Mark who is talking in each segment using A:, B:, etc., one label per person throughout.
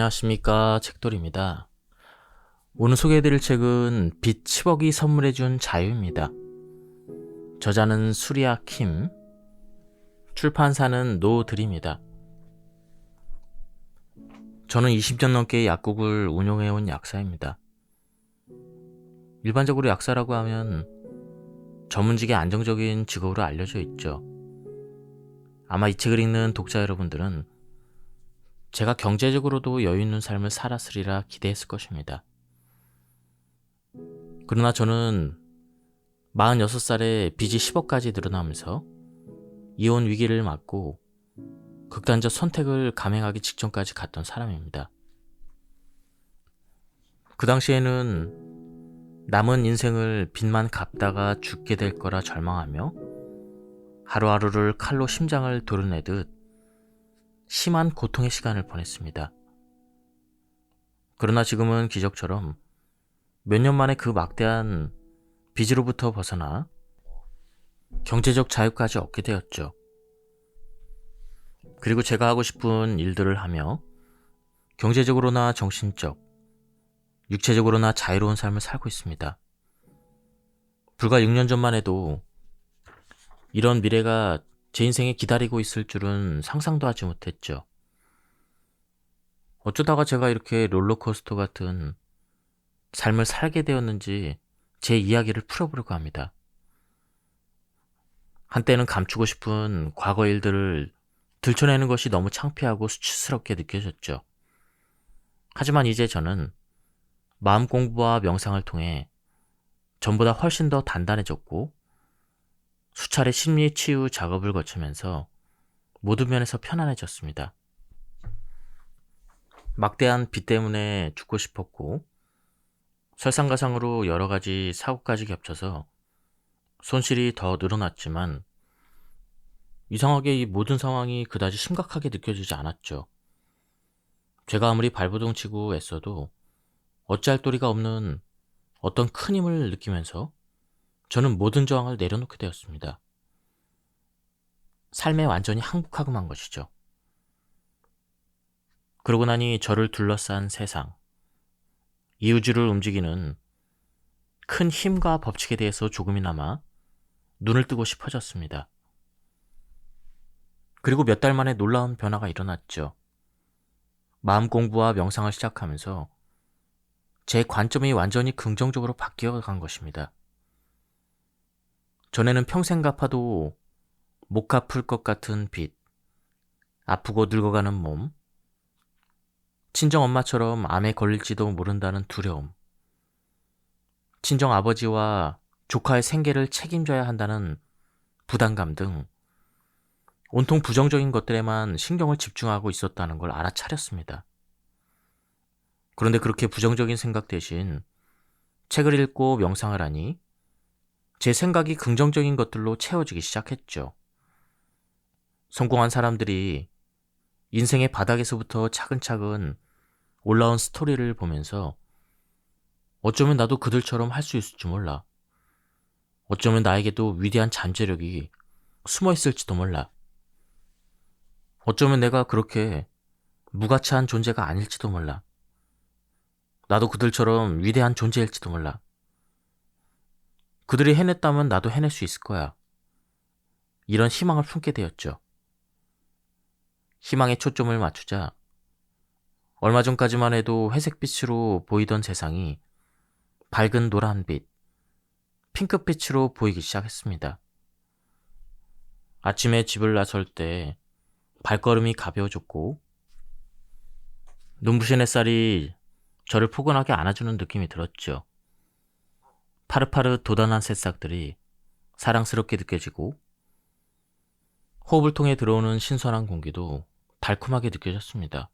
A: 안녕하십니까, 책돌입니다. 오늘 소개해드릴 책은 빛 10억이 선물해준 자유입니다. 저자는 수리아 킴, 출판사는 노드립니다. 저는 20년 넘게 약국을 운영해온 약사입니다. 일반적으로 약사라고 하면 전문직의 안정적인 직업으로 알려져 있죠. 아마 이 책을 읽는 독자 여러분들은 제가 경제적으로도 여유 있는 삶을 살았으리라 기대했을 것입니다. 그러나 저는 46살에 빚이 10억까지 늘어나면서 이혼 위기를 맞고 극단적 선택을 감행하기 직전까지 갔던 사람입니다. 그 당시에는 남은 인생을 빚만 갚다가 죽게 될 거라 절망하며 하루하루를 칼로 심장을 도려내듯 심한 고통의 시간을 보냈습니다. 그러나 지금은 기적처럼 몇 년 만에 그 막대한 빚으로부터 벗어나 경제적 자유까지 얻게 되었죠. 그리고 제가 하고 싶은 일들을 하며 경제적으로나 정신적, 육체적으로나 자유로운 삶을 살고 있습니다. 불과 6년 전만 해도 이런 미래가 제 인생에 기다리고 있을 줄은 상상도 하지 못했죠. 어쩌다가 제가 이렇게 롤러코스터 같은 삶을 살게 되었는지 제 이야기를 풀어보려고 합니다. 한때는 감추고 싶은 과거 일들을 들춰내는 것이 너무 창피하고 수치스럽게 느껴졌죠. 하지만 이제 저는 마음 공부와 명상을 통해 전보다 훨씬 더 단단해졌고 수차례 심리 치유 작업을 거치면서 모든 면에서 편안해졌습니다. 막대한 빚 때문에 죽고 싶었고 설상가상으로 여러 가지 사고까지 겹쳐서 손실이 더 늘어났지만 이상하게 이 모든 상황이 그다지 심각하게 느껴지지 않았죠. 제가 아무리 발버둥치고 애써도 어찌할 도리가 없는 어떤 큰 힘을 느끼면서 저는 모든 저항을 내려놓게 되었습니다. 삶에 완전히 항복하고 만 것이죠. 그러고 나니 저를 둘러싼 세상, 이 우주를 움직이는 큰 힘과 법칙에 대해서 조금이나마 눈을 뜨고 싶어졌습니다. 그리고 몇 달 만에 놀라운 변화가 일어났죠. 마음 공부와 명상을 시작하면서 제 관점이 완전히 긍정적으로 바뀌어간 것입니다. 전에는 평생 갚아도 못 갚을 것 같은 빚, 아프고 늙어가는 몸, 친정 엄마처럼 암에 걸릴지도 모른다는 두려움, 친정 아버지와 조카의 생계를 책임져야 한다는 부담감 등 온통 부정적인 것들에만 신경을 집중하고 있었다는 걸 알아차렸습니다. 그런데 그렇게 부정적인 생각 대신 책을 읽고 명상을 하니 제 생각이 긍정적인 것들로 채워지기 시작했죠. 성공한 사람들이 인생의 바닥에서부터 차근차근 올라온 스토리를 보면서 어쩌면 나도 그들처럼 할 수 있을지 몰라. 어쩌면 나에게도 위대한 잠재력이 숨어 있을지도 몰라. 어쩌면 내가 그렇게 무가치한 존재가 아닐지도 몰라. 나도 그들처럼 위대한 존재일지도 몰라. 그들이 해냈다면 나도 해낼 수 있을 거야. 이런 희망을 품게 되었죠. 희망에 초점을 맞추자 얼마 전까지만 해도 회색빛으로 보이던 세상이 밝은 노란빛, 핑크빛으로 보이기 시작했습니다. 아침에 집을 나설 때 발걸음이 가벼워졌고 눈부신 햇살이 저를 포근하게 안아주는 느낌이 들었죠. 파릇파릇 돋아난 새싹들이 사랑스럽게 느껴지고 호흡을 통해 들어오는 신선한 공기도 달콤하게 느껴졌습니다.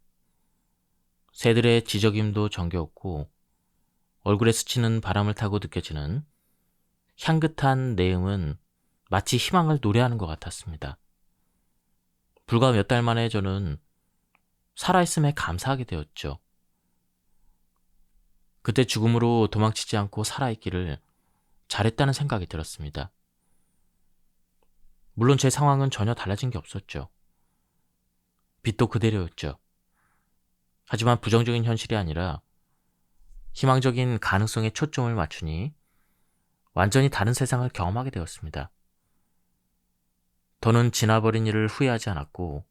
A: 새들의 지저귐도 정겨웠고 얼굴에 스치는 바람을 타고 느껴지는 향긋한 내음은 마치 희망을 노래하는 것 같았습니다. 불과 몇 달 만에 저는 살아있음에 감사하게 되었죠. 그때 죽음으로 도망치지 않고 살아있기를 잘했다는 생각이 들었습니다. 물론 제 상황은 전혀 달라진 게 없었죠. 빚도 그대로였죠. 하지만 부정적인 현실이 아니라 희망적인 가능성에 초점을 맞추니 완전히 다른 세상을 경험하게 되었습니다. 더는 지나버린 일을 후회하지 않았고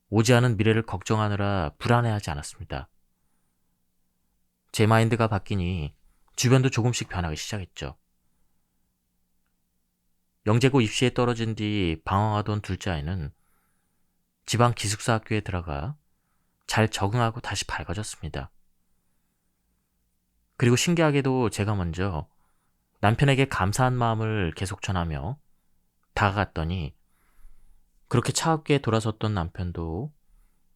A: 오지 않은 미래를 걱정하느라 불안해하지 않았습니다. 제 마인드가 바뀌니 주변도 조금씩 변하기 시작했죠. 영재고 입시에 떨어진 뒤 방황하던 둘째 아이는 지방 기숙사 학교에 들어가 잘 적응하고 다시 밝아졌습니다. 그리고 신기하게도 제가 먼저 남편에게 감사한 마음을 계속 전하며 다가갔더니 그렇게 차갑게 돌아섰던 남편도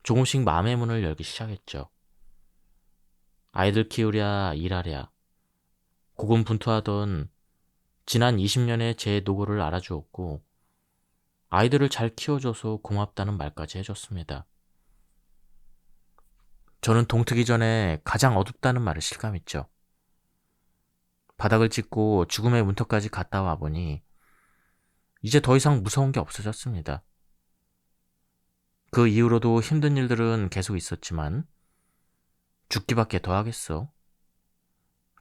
A: 조금씩 마음의 문을 열기 시작했죠. 아이들 키우랴 일하랴 고군분투하던 지난 20년의 제 노고를 알아주었고 아이들을 잘 키워줘서 고맙다는 말까지 해줬습니다. 저는 동트기 전에 가장 어둡다는 말을 실감했죠. 바닥을 찍고 죽음의 문턱까지 갔다 와보니 이제 더 이상 무서운 게 없어졌습니다. 그 이후로도 힘든 일들은 계속 있었지만 죽기밖에 더 하겠어?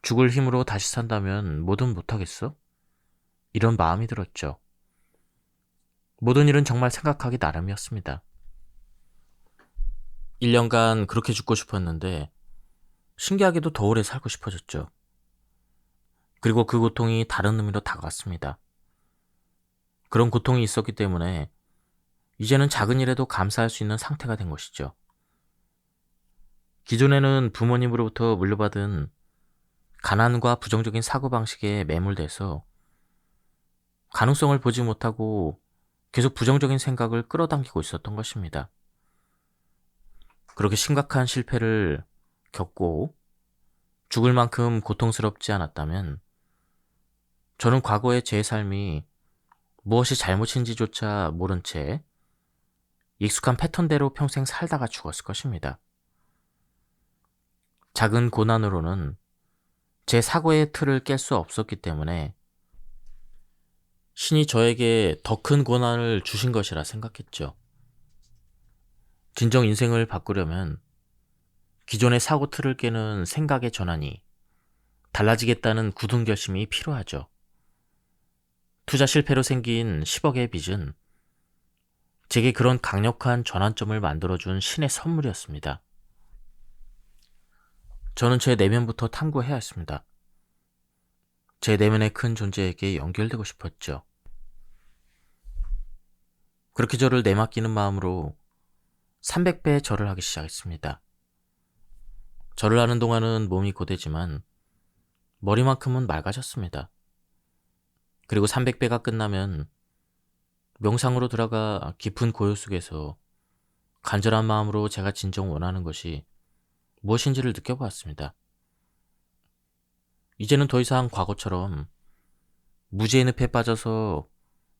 A: 죽을 힘으로 다시 산다면 뭐든 못하겠어? 이런 마음이 들었죠. 모든 일은 정말 생각하기 나름이었습니다. 1년간 그렇게 죽고 싶었는데 신기하게도 더 오래 살고 싶어졌죠. 그리고 그 고통이 다른 의미로 다가왔습니다. 그런 고통이 있었기 때문에 이제는 작은 일에도 감사할 수 있는 상태가 된 것이죠. 기존에는 부모님으로부터 물려받은 가난과 부정적인 사고방식에 매몰돼서 가능성을 보지 못하고 계속 부정적인 생각을 끌어당기고 있었던 것입니다. 그렇게 심각한 실패를 겪고 죽을 만큼 고통스럽지 않았다면 저는 과거의 제 삶이 무엇이 잘못인지조차 모른 채 익숙한 패턴대로 평생 살다가 죽었을 것입니다. 작은 고난으로는 제 사고의 틀을 깰 수 없었기 때문에 신이 저에게 더 큰 고난을 주신 것이라 생각했죠. 진정 인생을 바꾸려면 기존의 사고 틀을 깨는 생각의 전환이 달라지겠다는 굳은 결심이 필요하죠. 투자 실패로 생긴 10억의 빚은 제게 그런 강력한 전환점을 만들어준 신의 선물이었습니다. 저는 제 내면부터 탐구해야 했습니다. 제 내면의 큰 존재에게 연결되고 싶었죠. 그렇게 저를 내맡기는 마음으로 300배의 절을 하기 시작했습니다. 절을 하는 동안은 몸이 고되지만 머리만큼은 맑아졌습니다. 그리고 300배가 끝나면 명상으로 들어가 깊은 고요 속에서 간절한 마음으로 제가 진정 원하는 것이 무엇인지를 느껴보았습니다. 이제는 더 이상 과거처럼 무지의 늪에 빠져서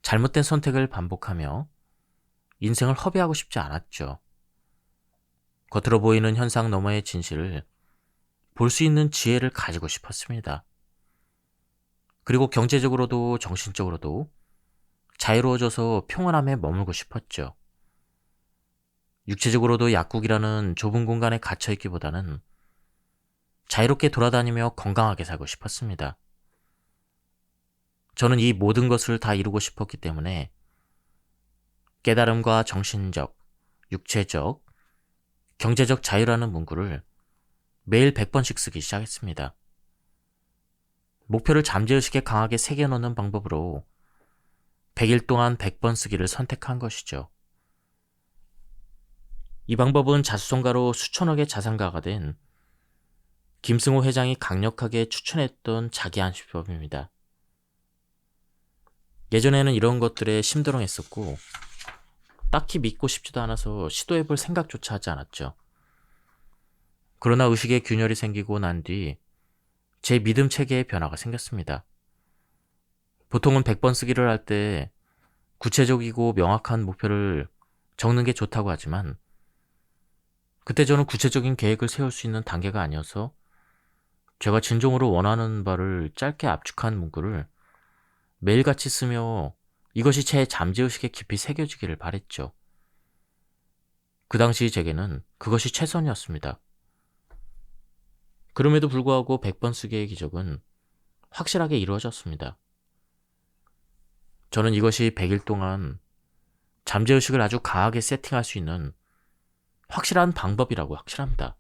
A: 잘못된 선택을 반복하며 인생을 허비하고 싶지 않았죠. 겉으로 보이는 현상 너머의 진실을 볼 수 있는 지혜를 가지고 싶었습니다. 그리고 경제적으로도 정신적으로도 자유로워져서 평온함에 머물고 싶었죠. 육체적으로도 약국이라는 좁은 공간에 갇혀있기보다는 자유롭게 돌아다니며 건강하게 살고 싶었습니다. 저는 이 모든 것을 다 이루고 싶었기 때문에 깨달음과 정신적, 육체적, 경제적 자유라는 문구를 매일 100번씩 쓰기 시작했습니다. 목표를 잠재의식에 강하게 새겨넣는 방법으로 100일 동안 100번 쓰기를 선택한 것이죠. 이 방법은 자수성가로 수천억의 자산가가 된 김승호 회장이 강력하게 추천했던 자기안식법입니다. 예전에는 이런 것들에 심드렁했었고 딱히 믿고 싶지도 않아서 시도해볼 생각조차 하지 않았죠. 그러나 의식의 균열이 생기고 난 뒤 제 믿음 체계에 변화가 생겼습니다. 보통은 100번 쓰기를 할 때 구체적이고 명확한 목표를 적는 게 좋다고 하지만 그때 저는 구체적인 계획을 세울 수 있는 단계가 아니어서 제가 진정으로 원하는 바를 짧게 압축한 문구를 매일같이 쓰며 이것이 제 잠재의식에 깊이 새겨지기를 바랬죠. 그 당시 제게는 그것이 최선이었습니다. 그럼에도 불구하고 100번 쓰기의 기적은 확실하게 이루어졌습니다. 저는 이것이 100일 동안 잠재의식을 아주 강하게 세팅할 수 있는 확실한 방법이라고 확실합니다.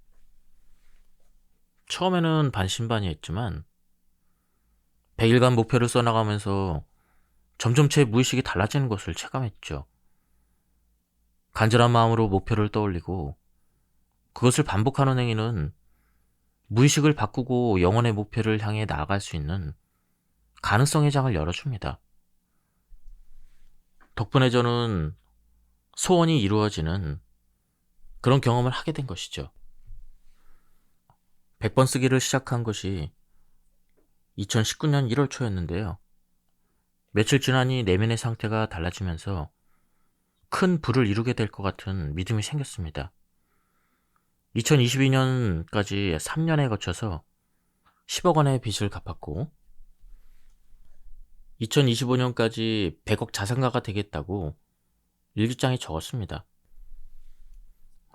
A: 처음에는 반신반의했지만 100일간 목표를 써나가면서 점점 제 무의식이 달라지는 것을 체감했죠. 간절한 마음으로 목표를 떠올리고 그것을 반복하는 행위는 무의식을 바꾸고 영혼의 목표를 향해 나아갈 수 있는 가능성의 장을 열어줍니다. 덕분에 저는 소원이 이루어지는 그런 경험을 하게 된 것이죠. 100번 쓰기를 시작한 것이 2019년 1월 초였는데요. 며칠 지나니 내면의 상태가 달라지면서 큰 부를 이루게 될 것 같은 믿음이 생겼습니다. 2022년까지 3년에 거쳐서 10억 원의 빚을 갚았고 2025년까지 100억 자산가가 되겠다고 일기장에 적었습니다.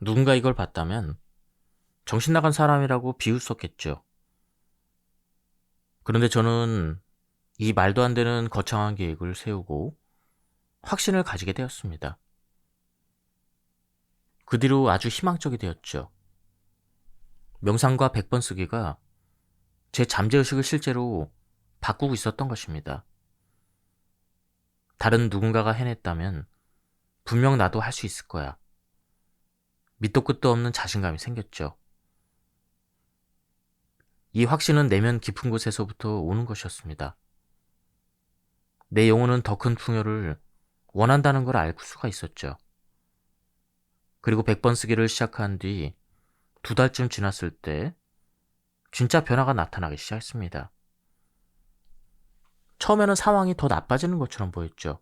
A: 누군가 이걸 봤다면 정신 나간 사람이라고 비웃었겠죠. 그런데 저는 이 말도 안 되는 거창한 계획을 세우고 확신을 가지게 되었습니다. 그 뒤로 아주 희망적이 되었죠. 명상과 100번 쓰기가 제 잠재의식을 실제로 바꾸고 있었던 것입니다. 다른 누군가가 해냈다면 분명 나도 할 수 있을 거야. 밑도 끝도 없는 자신감이 생겼죠. 이 확신은 내면 깊은 곳에서부터 오는 것이었습니다. 내 영혼은 더 큰 풍요를 원한다는 걸 알 수가 있었죠. 그리고 100번 쓰기를 시작한 뒤 2달쯤 지났을 때 진짜 변화가 나타나기 시작했습니다. 처음에는 상황이 더 나빠지는 것처럼 보였죠.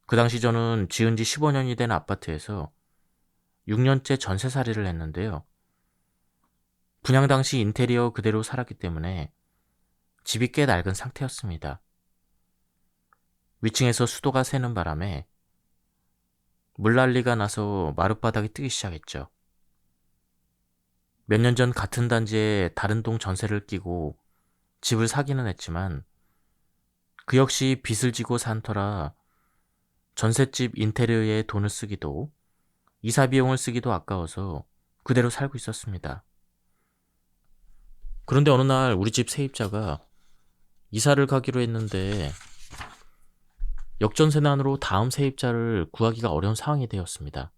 A: 그 당시 저는 지은 지 15년이 된 아파트에서 6년째 전세살이를 했는데요. 분양 당시 인테리어 그대로 살았기 때문에 집이 꽤 낡은 상태였습니다. 위층에서 수도가 새는 바람에 물난리가 나서 마룻바닥이 뜨기 시작했죠. 몇 년 전 같은 단지에 다른 동 전세를 끼고 집을 사기는 했지만 그 역시 빚을 지고 산 터라 전셋집 인테리어에 돈을 쓰기도 이사 비용을 쓰기도 아까워서 그대로 살고 있었습니다. 그런데 어느 날 우리 집 세입자가 이사를 가기로 했는데 역전세난으로 다음 세입자를 구하기가 어려운 상황이 되었습니다.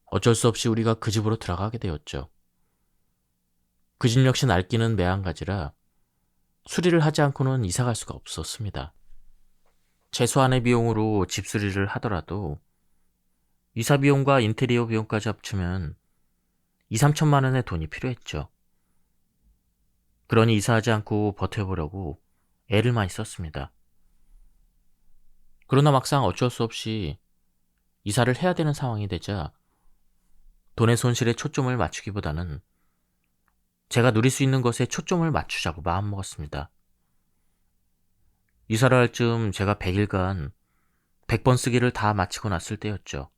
A: 어쩔 수 없이 우리가 그 집으로 들어가게 되었죠. 그 집 역시 낡기는 매한가지라 수리를 하지 않고는 이사 갈 수가 없었습니다. 최소한의 비용으로 집 수리를 하더라도 이사 비용과 인테리어 비용까지 합치면 2, 3천만 원의 돈이 필요했죠. 그러니 이사하지 않고 버텨보려고 애를 많이 썼습니다. 그러나 막상 어쩔 수 없이 이사를 해야 되는 상황이 되자 돈의 손실에 초점을 맞추기보다는 제가 누릴 수 있는 것에 초점을 맞추자고 마음먹었습니다. 이사를 할 즈음 제가 100일간 100번 쓰기를 다 마치고 났을 때였죠.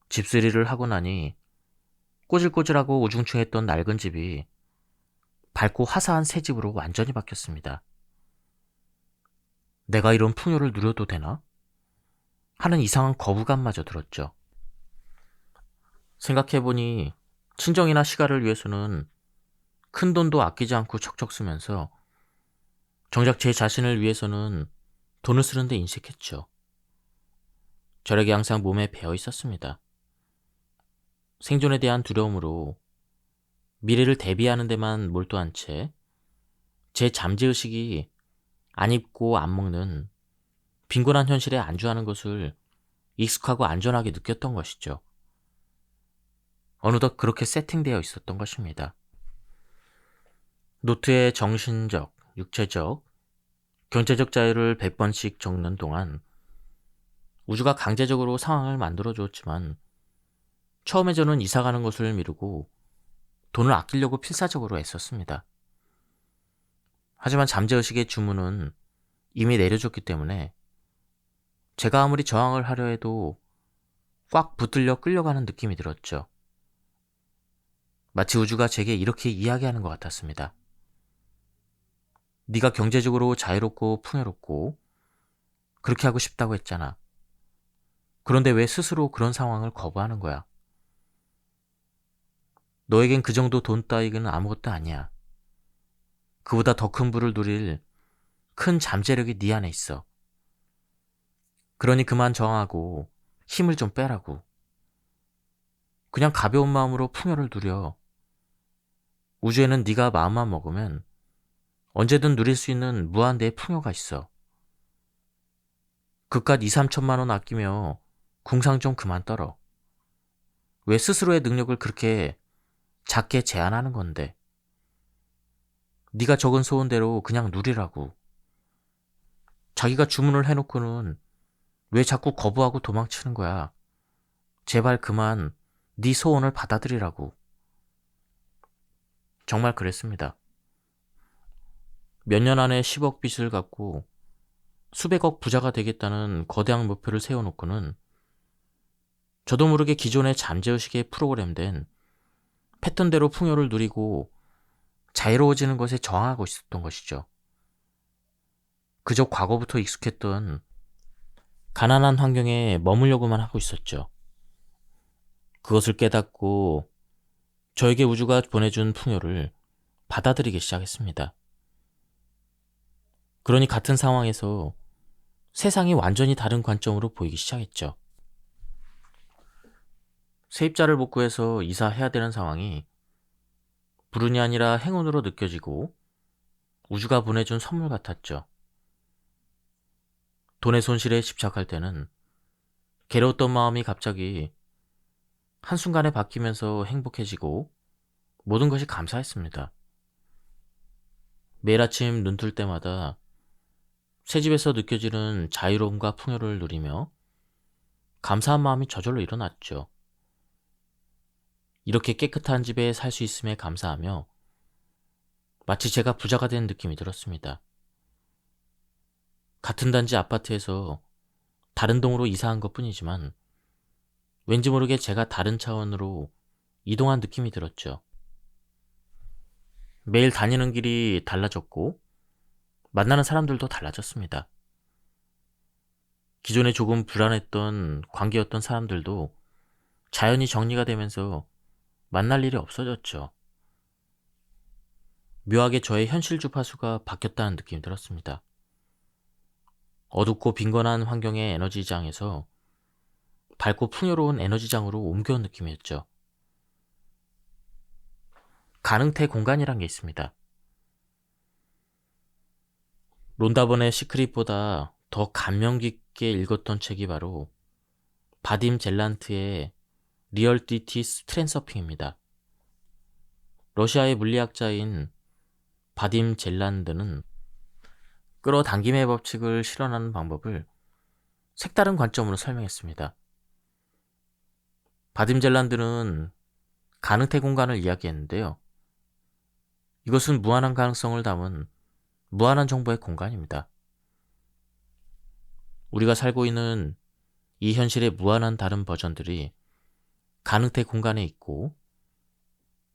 A: 집수리를 하고 나니 꼬질꼬질하고 우중충했던 낡은 집이 밝고 화사한 새 집으로 완전히 바뀌었습니다. 내가 이런 풍요를 누려도 되나? 하는 이상한 거부감마저 들었죠. 생각해보니 친정이나 시가를 위해서는 큰 돈도 아끼지 않고 척척 쓰면서 정작 제 자신을 위해서는 돈을 쓰는데 인색했죠. 저에게 항상 몸에 배어 있었습니다. 생존에 대한 두려움으로 미래를 대비하는 데만 몰두한 채 제 잠재의식이 안 입고 안 먹는 빈곤한 현실에 안주하는 것을 익숙하고 안전하게 느꼈던 것이죠. 어느덧 그렇게 세팅되어 있었던 것입니다. 노트에 정신적, 육체적, 경제적 자유를 100번씩 적는 동안 우주가 강제적으로 상황을 만들어 주었지만 처음에 저는 이사 가는 것을 미루고 돈을 아끼려고 필사적으로 애썼습니다. 하지만 잠재의식의 주문은 이미 내려졌기 때문에 제가 아무리 저항을 하려 해도 꽉 붙들려 끌려가는 느낌이 들었죠. 마치 우주가 제게 이렇게 이야기하는 것 같았습니다. 네가 경제적으로 자유롭고 풍요롭고 그렇게 하고 싶다고 했잖아. 그런데 왜 스스로 그런 상황을 거부하는 거야? 너에겐 그 정도 돈 따위는 아무것도 아니야. 그보다 더 큰 부를 누릴 큰 잠재력이 네 안에 있어. 그러니 그만 저항하고 힘을 좀 빼라고. 그냥 가벼운 마음으로 풍요를 누려. 우주에는 네가 마음만 먹으면 언제든 누릴 수 있는 무한대의 풍요가 있어. 그깟 2, 3천만 원 아끼며 궁상 좀 그만 떨어. 왜 스스로의 능력을 그렇게 작게 제한하는 건데? 네가 적은 소원대로 그냥 누리라고. 자기가 주문을 해놓고는 왜 자꾸 거부하고 도망치는 거야? 제발 그만 네 소원을 받아들이라고. 정말 그랬습니다. 몇 년 안에 10억 빚을 갚고 수백억 부자가 되겠다는 거대한 목표를 세워놓고는 저도 모르게 기존의 잠재의식에 프로그램된 패턴대로 풍요를 누리고 자유로워지는 것에 저항하고 있었던 것이죠. 그저 과거부터 익숙했던 가난한 환경에 머물려고만 하고 있었죠. 그것을 깨닫고 저에게 우주가 보내준 풍요를 받아들이기 시작했습니다. 그러니 같은 상황에서 세상이 완전히 다른 관점으로 보이기 시작했죠. 세입자를 복구해서 이사해야 되는 상황이 불운이 아니라 행운으로 느껴지고 우주가 보내준 선물 같았죠. 돈의 손실에 집착할 때는 괴로웠던 마음이 갑자기 한순간에 바뀌면서 행복해지고 모든 것이 감사했습니다. 매일 아침 눈 뜰 때마다 새 집에서 느껴지는 자유로움과 풍요를 누리며 감사한 마음이 저절로 일어났죠. 이렇게 깨끗한 집에 살 수 있음에 감사하며 마치 제가 부자가 된 느낌이 들었습니다. 같은 단지 아파트에서 다른 동으로 이사한 것 뿐이지만 왠지 모르게 제가 다른 차원으로 이동한 느낌이 들었죠. 매일 다니는 길이 달라졌고 만나는 사람들도 달라졌습니다. 기존에 조금 불안했던 관계였던 사람들도 자연히 정리가 되면서 만날 일이 없어졌죠. 묘하게 저의 현실 주파수가 바뀌었다는 느낌이 들었습니다. 어둡고 빈곤한 환경의 에너지장에서 밝고 풍요로운 에너지장으로 옮겨온 느낌이었죠. 가능태 공간이란 게 있습니다. 론다번의 시크릿보다 더 감명 깊게 읽었던 책이 바로 바딤 젤란트의 리얼리티 트랜서핑입니다. 러시아의 물리학자인 바딤 젤란드는 끌어당김의 법칙을 실현하는 방법을 색다른 관점으로 설명했습니다. 바딤 젤란드는 가능태 공간을 이야기했는데요. 이것은 무한한 가능성을 담은 무한한 정보의 공간입니다. 우리가 살고 있는 이 현실의 무한한 다른 버전들이 가능태 공간에 있고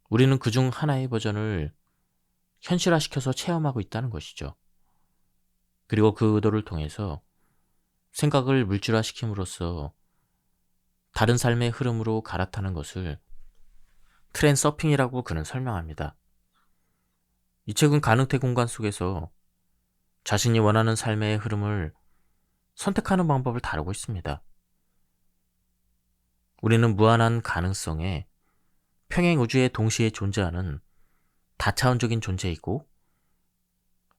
A: 우리는 그중 하나의 버전을 현실화시켜서 체험하고 있다는 것이죠. 그리고 그 의도를 통해서 생각을 물질화시킴으로써 다른 삶의 흐름으로 갈아타는 것을 트랜서핑이라고 그는 설명합니다. 이 책은 가능태 공간 속에서 자신이 원하는 삶의 흐름을 선택하는 방법을 다루고 있습니다. 우리는 무한한 가능성에 평행 우주에 동시에 존재하는 다차원적인 존재이고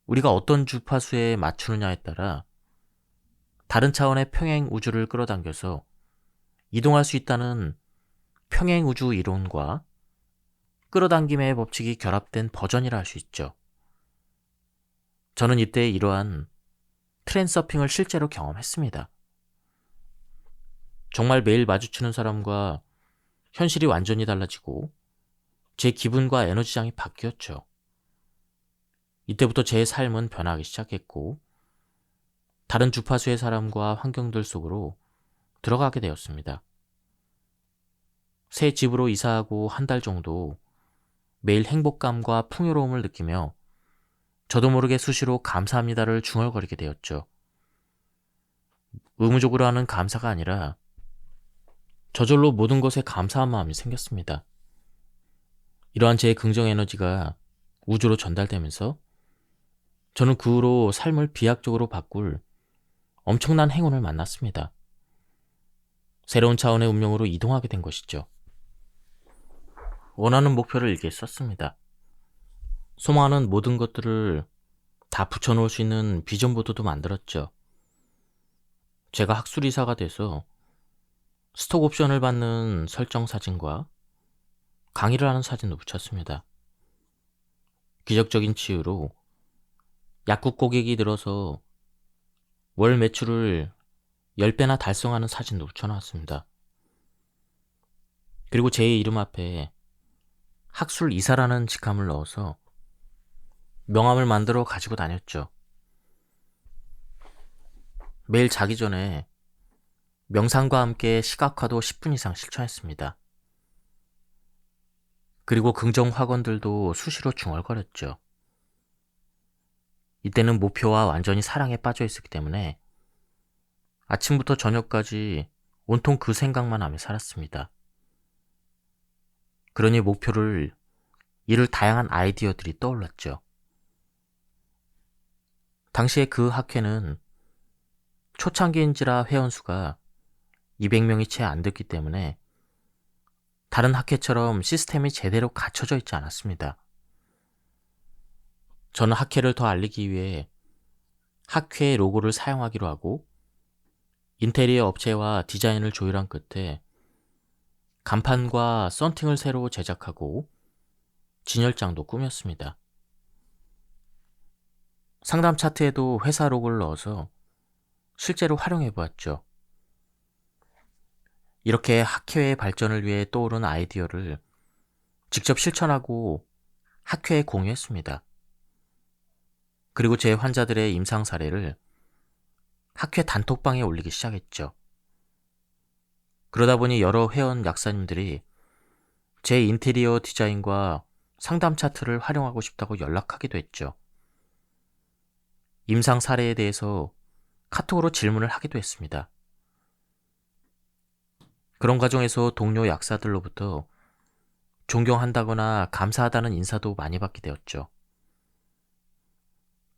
A: 우리가 어떤 주파수에 맞추느냐에 따라 다른 차원의 평행 우주를 끌어당겨서 이동할 수 있다는 평행 우주 이론과 끌어당김의 법칙이 결합된 버전이라 할 수 있죠. 저는 이때 이러한 트랜서핑을 실제로 경험했습니다. 정말 매일 마주치는 사람과 현실이 완전히 달라지고 제 기분과 에너지장이 바뀌었죠. 이때부터 제 삶은 변하기 시작했고 다른 주파수의 사람과 환경들 속으로 들어가게 되었습니다. 새 집으로 이사하고 한 달 정도 매일 행복감과 풍요로움을 느끼며 저도 모르게 수시로 감사합니다를 중얼거리게 되었죠. 의무적으로 하는 감사가 아니라 저절로 모든 것에 감사한 마음이 생겼습니다. 이러한 제 긍정 에너지가 우주로 전달되면서 저는 그 후로 삶을 비약적으로 바꿀 엄청난 행운을 만났습니다. 새로운 차원의 운명으로 이동하게 된 것이죠. 원하는 목표를 일기에 썼습니다. 소망하는 모든 것들을 다 붙여놓을 수 있는 비전보드도 만들었죠. 제가 학술이사가 돼서 스톡 옵션을 받는 설정 사진과 강의를 하는 사진도 붙였습니다. 기적적인 치유로 약국 고객이 늘어서 월 매출을 10배나 달성하는 사진도 붙여놨습니다. 그리고 제 이름 앞에 학술 이사라는 직함을 넣어서 명함을 만들어 가지고 다녔죠. 매일 자기 전에 명상과 함께 시각화도 10분 이상 실천했습니다. 그리고 긍정 확언들도 수시로 중얼거렸죠. 이때는 목표와 완전히 사랑에 빠져 있었기 때문에 아침부터 저녁까지 온통 그 생각만 하며 살았습니다. 그러니 목표를 이룰 다양한 아이디어들이 떠올랐죠. 당시에 그 학회는 초창기인지라 회원수가 200명이 채 안 됐기 때문에 다른 학회처럼 시스템이 제대로 갖춰져 있지 않았습니다. 저는 학회를 더 알리기 위해 학회의 로고를 사용하기로 하고 인테리어 업체와 디자인을 조율한 끝에 간판과 썬팅을 새로 제작하고 진열장도 꾸몄습니다. 상담 차트에도 회사 로고를 넣어서 실제로 활용해 보았죠. 이렇게 학회의 발전을 위해 떠오른 아이디어를 직접 실천하고 학회에 공유했습니다. 그리고 제 환자들의 임상 사례를 학회 단톡방에 올리기 시작했죠. 그러다 보니 여러 회원 약사님들이 제 인테리어 디자인과 상담 차트를 활용하고 싶다고 연락하기도 했죠. 임상 사례에 대해서 카톡으로 질문을 하기도 했습니다. 그런 과정에서 동료 약사들로부터 존경한다거나 감사하다는 인사도 많이 받게 되었죠.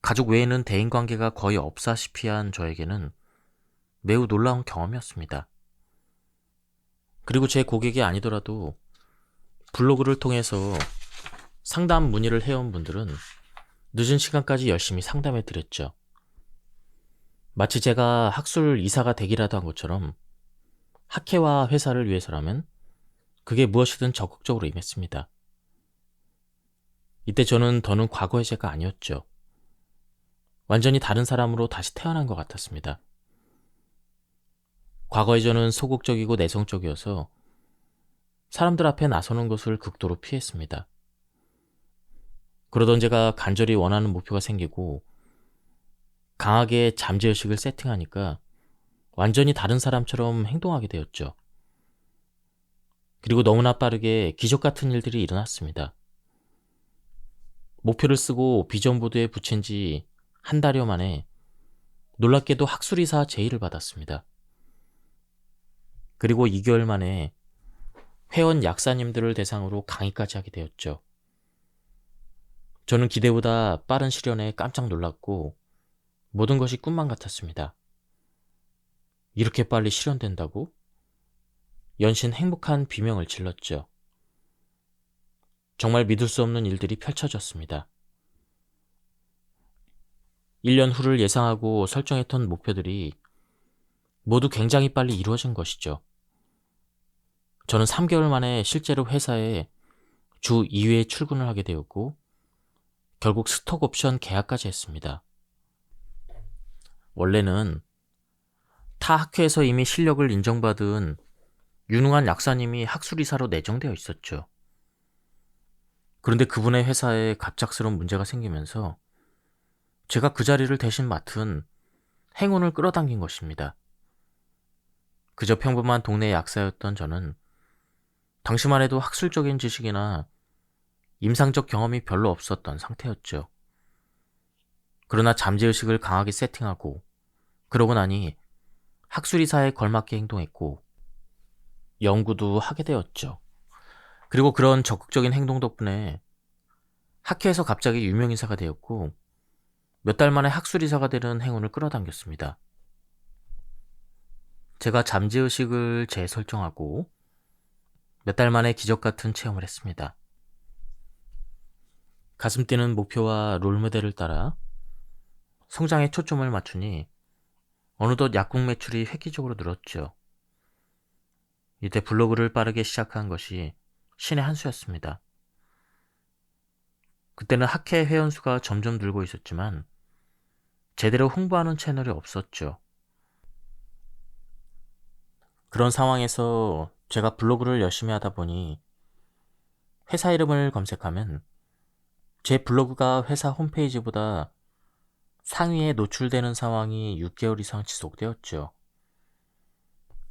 A: 가족 외에는 대인관계가 거의 없다시피 한 저에게는 매우 놀라운 경험이었습니다. 그리고 제 고객이 아니더라도 블로그를 통해서 상담 문의를 해온 분들은 늦은 시간까지 열심히 상담해 드렸죠. 마치 제가 학술 이사가 되기라도 한 것처럼 학회와 회사를 위해서라면 그게 무엇이든 적극적으로 임했습니다. 이때 저는 더는 과거의 제가 아니었죠. 완전히 다른 사람으로 다시 태어난 것 같았습니다. 과거의 저는 소극적이고 내성적이어서 사람들 앞에 나서는 것을 극도로 피했습니다. 그러던 제가 간절히 원하는 목표가 생기고 강하게 잠재의식을 세팅하니까 완전히 다른 사람처럼 행동하게 되었죠. 그리고 너무나 빠르게 기적 같은 일들이 일어났습니다. 목표를 쓰고 비전보드에 붙인 지 한 달여 만에 놀랍게도 학술이사 제의를 받았습니다. 그리고 2개월 만에 회원 약사님들을 대상으로 강의까지 하게 되었죠. 저는 기대보다 빠른 실현에 깜짝 놀랐고 모든 것이 꿈만 같았습니다. 이렇게 빨리 실현된다고? 연신 행복한 비명을 질렀죠. 정말 믿을 수 없는 일들이 펼쳐졌습니다. 1년 후를 예상하고 설정했던 목표들이 모두 굉장히 빨리 이루어진 것이죠. 저는 3개월 만에 실제로 회사에 주 2회 출근을 하게 되었고 결국 스톡 옵션 계약까지 했습니다. 원래는 타 학회에서 이미 실력을 인정받은 유능한 약사님이 학술이사로 내정되어 있었죠. 그런데 그분의 회사에 갑작스러운 문제가 생기면서 제가 그 자리를 대신 맡은 행운을 끌어당긴 것입니다. 그저 평범한 동네 약사였던 저는 당시만 해도 학술적인 지식이나 임상적 경험이 별로 없었던 상태였죠. 그러나 잠재의식을 강하게 세팅하고 그러고 나니 학술이사에 걸맞게 행동했고 연구도 하게 되었죠. 그리고 그런 적극적인 행동 덕분에 학회에서 갑자기 유명인사가 되었고 몇 달 만에 학술이사가 되는 행운을 끌어당겼습니다. 제가 잠재의식을 재설정하고 몇 달 만에 기적 같은 체험을 했습니다. 가슴 뛰는 목표와 롤모델을 따라 성장에 초점을 맞추니 어느덧 약국 매출이 획기적으로 늘었죠. 이때 블로그를 빠르게 시작한 것이 신의 한 수였습니다. 그때는 학회 회원수가 점점 늘고 있었지만 제대로 홍보하는 채널이 없었죠. 그런 상황에서 제가 블로그를 열심히 하다 보니 회사 이름을 검색하면 제 블로그가 회사 홈페이지보다 상위에 노출되는 상황이 6개월 이상 지속되었죠.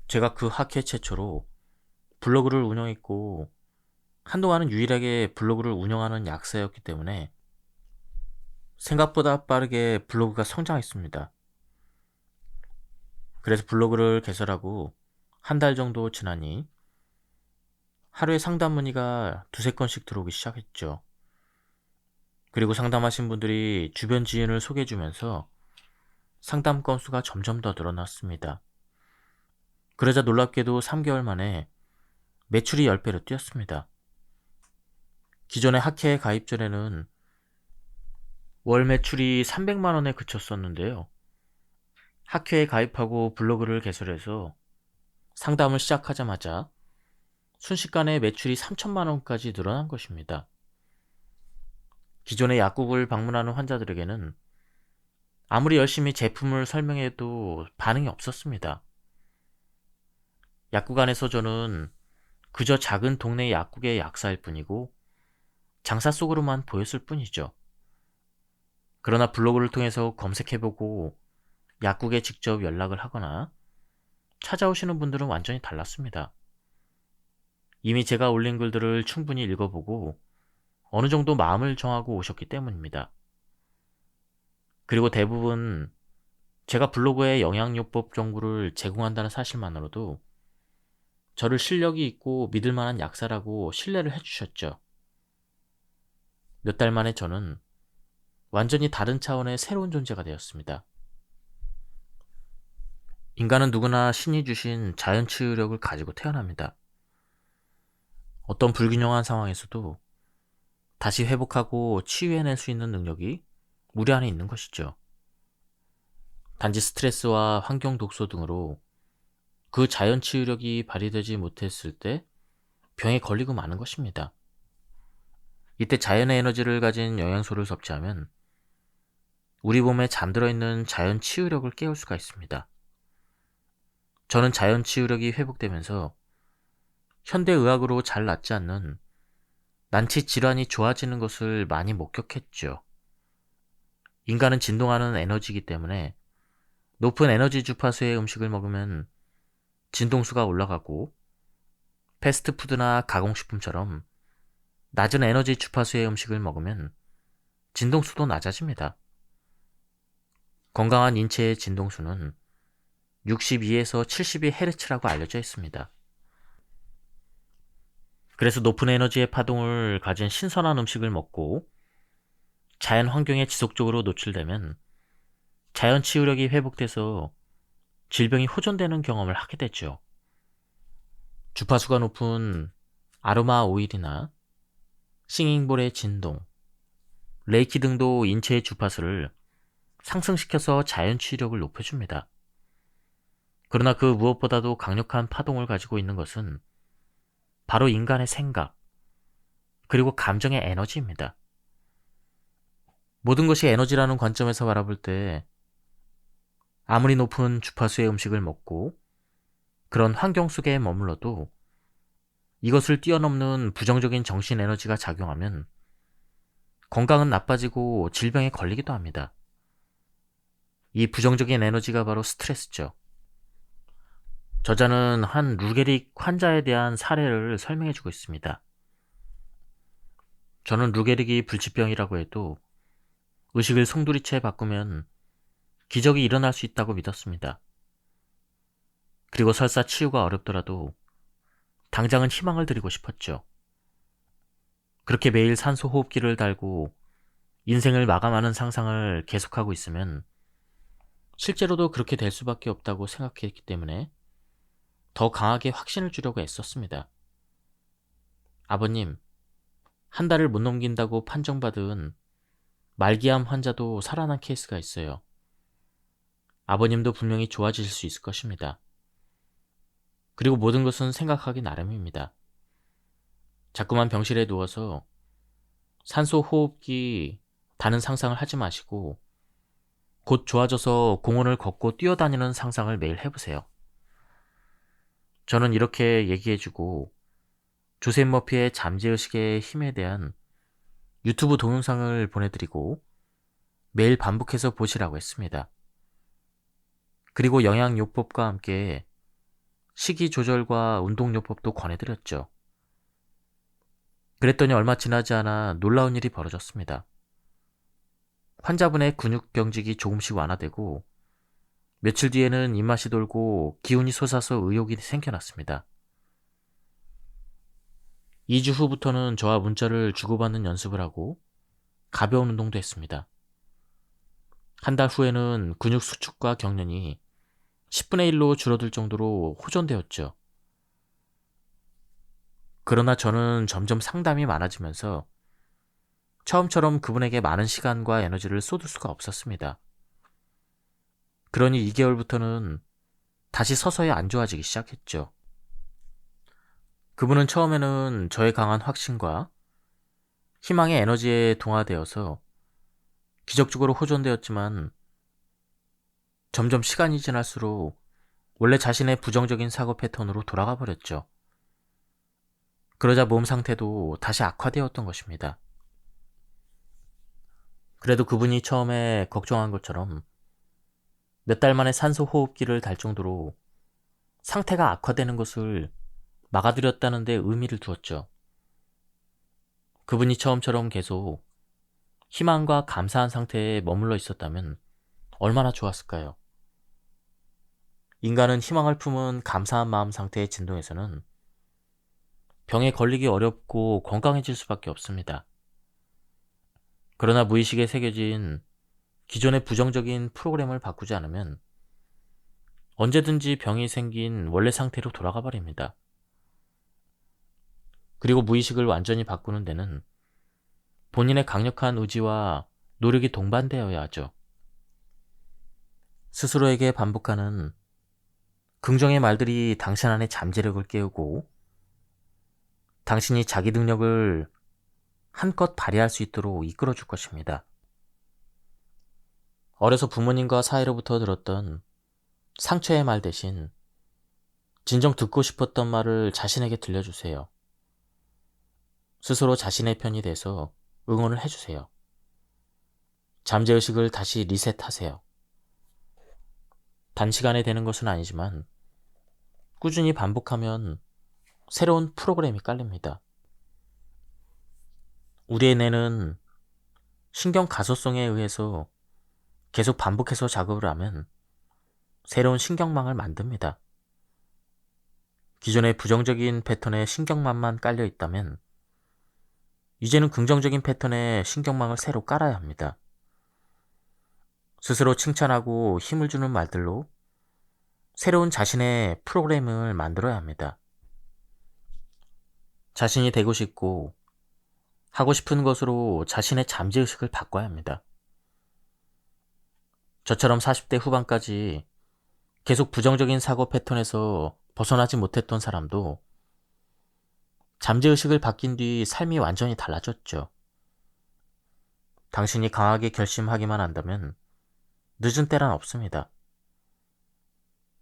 A: 제가 그 학회 최초로 블로그를 운영했고 한동안은 유일하게 블로그를 운영하는 약사였기 때문에 생각보다 빠르게 블로그가 성장했습니다. 그래서 블로그를 개설하고 한 달 정도 지나니 하루에 상담 문의가 두세 건씩 들어오기 시작했죠. 그리고 상담하신 분들이 주변 지인을 소개해주면서 상담 건수가 점점 더 늘어났습니다. 그러자 놀랍게도 3개월 만에 매출이 10배로 뛰었습니다. 기존의 학회에 가입 전에는 월 매출이 300만 원에 그쳤었는데요. 학회에 가입하고 블로그를 개설해서 상담을 시작하자마자 순식간에 매출이 3천만 원까지 늘어난 것입니다. 기존의 약국을 방문하는 환자들에게는 아무리 열심히 제품을 설명해도 반응이 없었습니다. 약국 안에서 저는 그저 작은 동네 약국의 약사일 뿐이고 장사 속으로만 보였을 뿐이죠. 그러나 블로그를 통해서 검색해보고 약국에 직접 연락을 하거나 찾아오시는 분들은 완전히 달랐습니다. 이미 제가 올린 글들을 충분히 읽어보고 어느 정도 마음을 정하고 오셨기 때문입니다. 그리고 대부분 제가 블로그에 영양요법 정보를 제공한다는 사실만으로도 저를 실력이 있고 믿을 만한 약사라고 신뢰를 해주셨죠. 몇 달 만에 저는 완전히 다른 차원의 새로운 존재가 되었습니다. 인간은 누구나 신이 주신 자연 치유력을 가지고 태어납니다. 어떤 불균형한 상황에서도 다시 회복하고 치유해낼 수 있는 능력이 우리 안에 있는 것이죠. 단지 스트레스와 환경 독소 등으로 그 자연 치유력이 발휘되지 못했을 때 병에 걸리고 마는 것입니다. 이때 자연의 에너지를 가진 영양소를 섭취하면 우리 몸에 잠들어 있는 자연 치유력을 깨울 수가 있습니다. 저는 자연 치유력이 회복되면서 현대의학으로 잘 낫지 않는 난치 질환이 좋아지는 것을 많이 목격했죠. 인간은 진동하는 에너지이기 때문에 높은 에너지 주파수의 음식을 먹으면 진동수가 올라가고 패스트푸드나 가공식품처럼 낮은 에너지 주파수의 음식을 먹으면 진동수도 낮아집니다. 건강한 인체의 진동수는 62에서 72Hz라고 알려져 있습니다. 그래서 높은 에너지의 파동을 가진 신선한 음식을 먹고 자연 환경에 지속적으로 노출되면 자연 치유력이 회복돼서 질병이 호전되는 경험을 하게 되죠. 주파수가 높은 아로마 오일이나 싱잉볼의 진동, 레이키 등도 인체의 주파수를 상승시켜서 자연 치유력을 높여줍니다. 그러나 그 무엇보다도 강력한 파동을 가지고 있는 것은 바로 인간의 생각, 그리고 감정의 에너지입니다. 모든 것이 에너지라는 관점에서 바라볼 때 아무리 높은 주파수의 음식을 먹고 그런 환경 속에 머물러도 이것을 뛰어넘는 부정적인 정신 에너지가 작용하면 건강은 나빠지고 질병에 걸리기도 합니다. 이 부정적인 에너지가 바로 스트레스죠. 저자는 한 루게릭 환자에 대한 사례를 설명해주고 있습니다. 저는 루게릭이 불치병이라고 해도 의식을 송두리째 바꾸면 기적이 일어날 수 있다고 믿었습니다. 그리고 설사 치유가 어렵더라도 당장은 희망을 드리고 싶었죠. 그렇게 매일 산소 호흡기를 달고 인생을 마감하는 상상을 계속하고 있으면 실제로도 그렇게 될 수밖에 없다고 생각했기 때문에 더 강하게 확신을 주려고 애썼습니다. 아버님, 한 달을 못 넘긴다고 판정받은 말기암 환자도 살아난 케이스가 있어요. 아버님도 분명히 좋아지실 수 있을 것입니다. 그리고 모든 것은 생각하기 나름입니다. 자꾸만 병실에 누워서 산소 호흡기 다는 상상을 하지 마시고 곧 좋아져서 공원을 걷고 뛰어다니는 상상을 매일 해보세요. 저는 이렇게 얘기해주고 조셉 머피의 잠재의식의 힘에 대한 유튜브 동영상을 보내드리고 매일 반복해서 보시라고 했습니다. 그리고 영양요법과 함께 식이조절과 운동요법도 권해드렸죠. 그랬더니 얼마 지나지 않아 놀라운 일이 벌어졌습니다. 환자분의 근육 경직이 조금씩 완화되고 며칠 뒤에는 입맛이 돌고 기운이 솟아서 의욕이 생겨났습니다. 2주 후부터는 저와 문자를 주고받는 연습을 하고 가벼운 운동도 했습니다. 한 달 후에는 근육 수축과 경련이 10분의 1로 줄어들 정도로 호전되었죠. 그러나 저는 점점 상담이 많아지면서 처음처럼 그분에게 많은 시간과 에너지를 쏟을 수가 없었습니다. 그러니 2개월부터는 다시 서서히 안 좋아지기 시작했죠. 그분은 처음에는 저의 강한 확신과 희망의 에너지에 동화되어서 기적적으로 호전되었지만 점점 시간이 지날수록 원래 자신의 부정적인 사고 패턴으로 돌아가 버렸죠. 그러자 몸 상태도 다시 악화되었던 것입니다. 그래도 그분이 처음에 걱정한 것처럼 몇 달 만에 산소 호흡기를 달 정도로 상태가 악화되는 것을 막아드렸다는 데 의미를 두었죠. 그분이 처음처럼 계속 희망과 감사한 상태에 머물러 있었다면 얼마나 좋았을까요? 인간은 희망을 품은 감사한 마음 상태의 진동에서는 병에 걸리기 어렵고 건강해질 수밖에 없습니다. 그러나 무의식에 새겨진 기존의 부정적인 프로그램을 바꾸지 않으면 언제든지 병이 생긴 원래 상태로 돌아가 버립니다. 그리고 무의식을 완전히 바꾸는 데는 본인의 강력한 의지와 노력이 동반되어야 하죠. 스스로에게 반복하는 긍정의 말들이 당신 안의 잠재력을 깨우고 당신이 자기 능력을 한껏 발휘할 수 있도록 이끌어줄 것입니다. 어려서 부모님과 사이로부터 들었던 상처의 말 대신 진정 듣고 싶었던 말을 자신에게 들려주세요. 스스로 자신의 편이 돼서 응원을 해주세요. 잠재의식을 다시 리셋하세요. 단시간에 되는 것은 아니지만 꾸준히 반복하면 새로운 프로그램이 깔립니다. 우리의 뇌는 신경 가소성에 의해서 계속 반복해서 작업을 하면 새로운 신경망을 만듭니다. 기존의 부정적인 패턴에 신경망만 깔려 있다면 이제는 긍정적인 패턴의 신경망을 새로 깔아야 합니다. 스스로 칭찬하고 힘을 주는 말들로 새로운 자신의 프로그램을 만들어야 합니다. 자신이 되고 싶고 하고 싶은 것으로 자신의 잠재의식을 바꿔야 합니다. 저처럼 40대 후반까지 계속 부정적인 사고 패턴에서 벗어나지 못했던 사람도 잠재의식을 바뀐 뒤 삶이 완전히 달라졌죠. 당신이 강하게 결심하기만 한다면 늦은 때란 없습니다.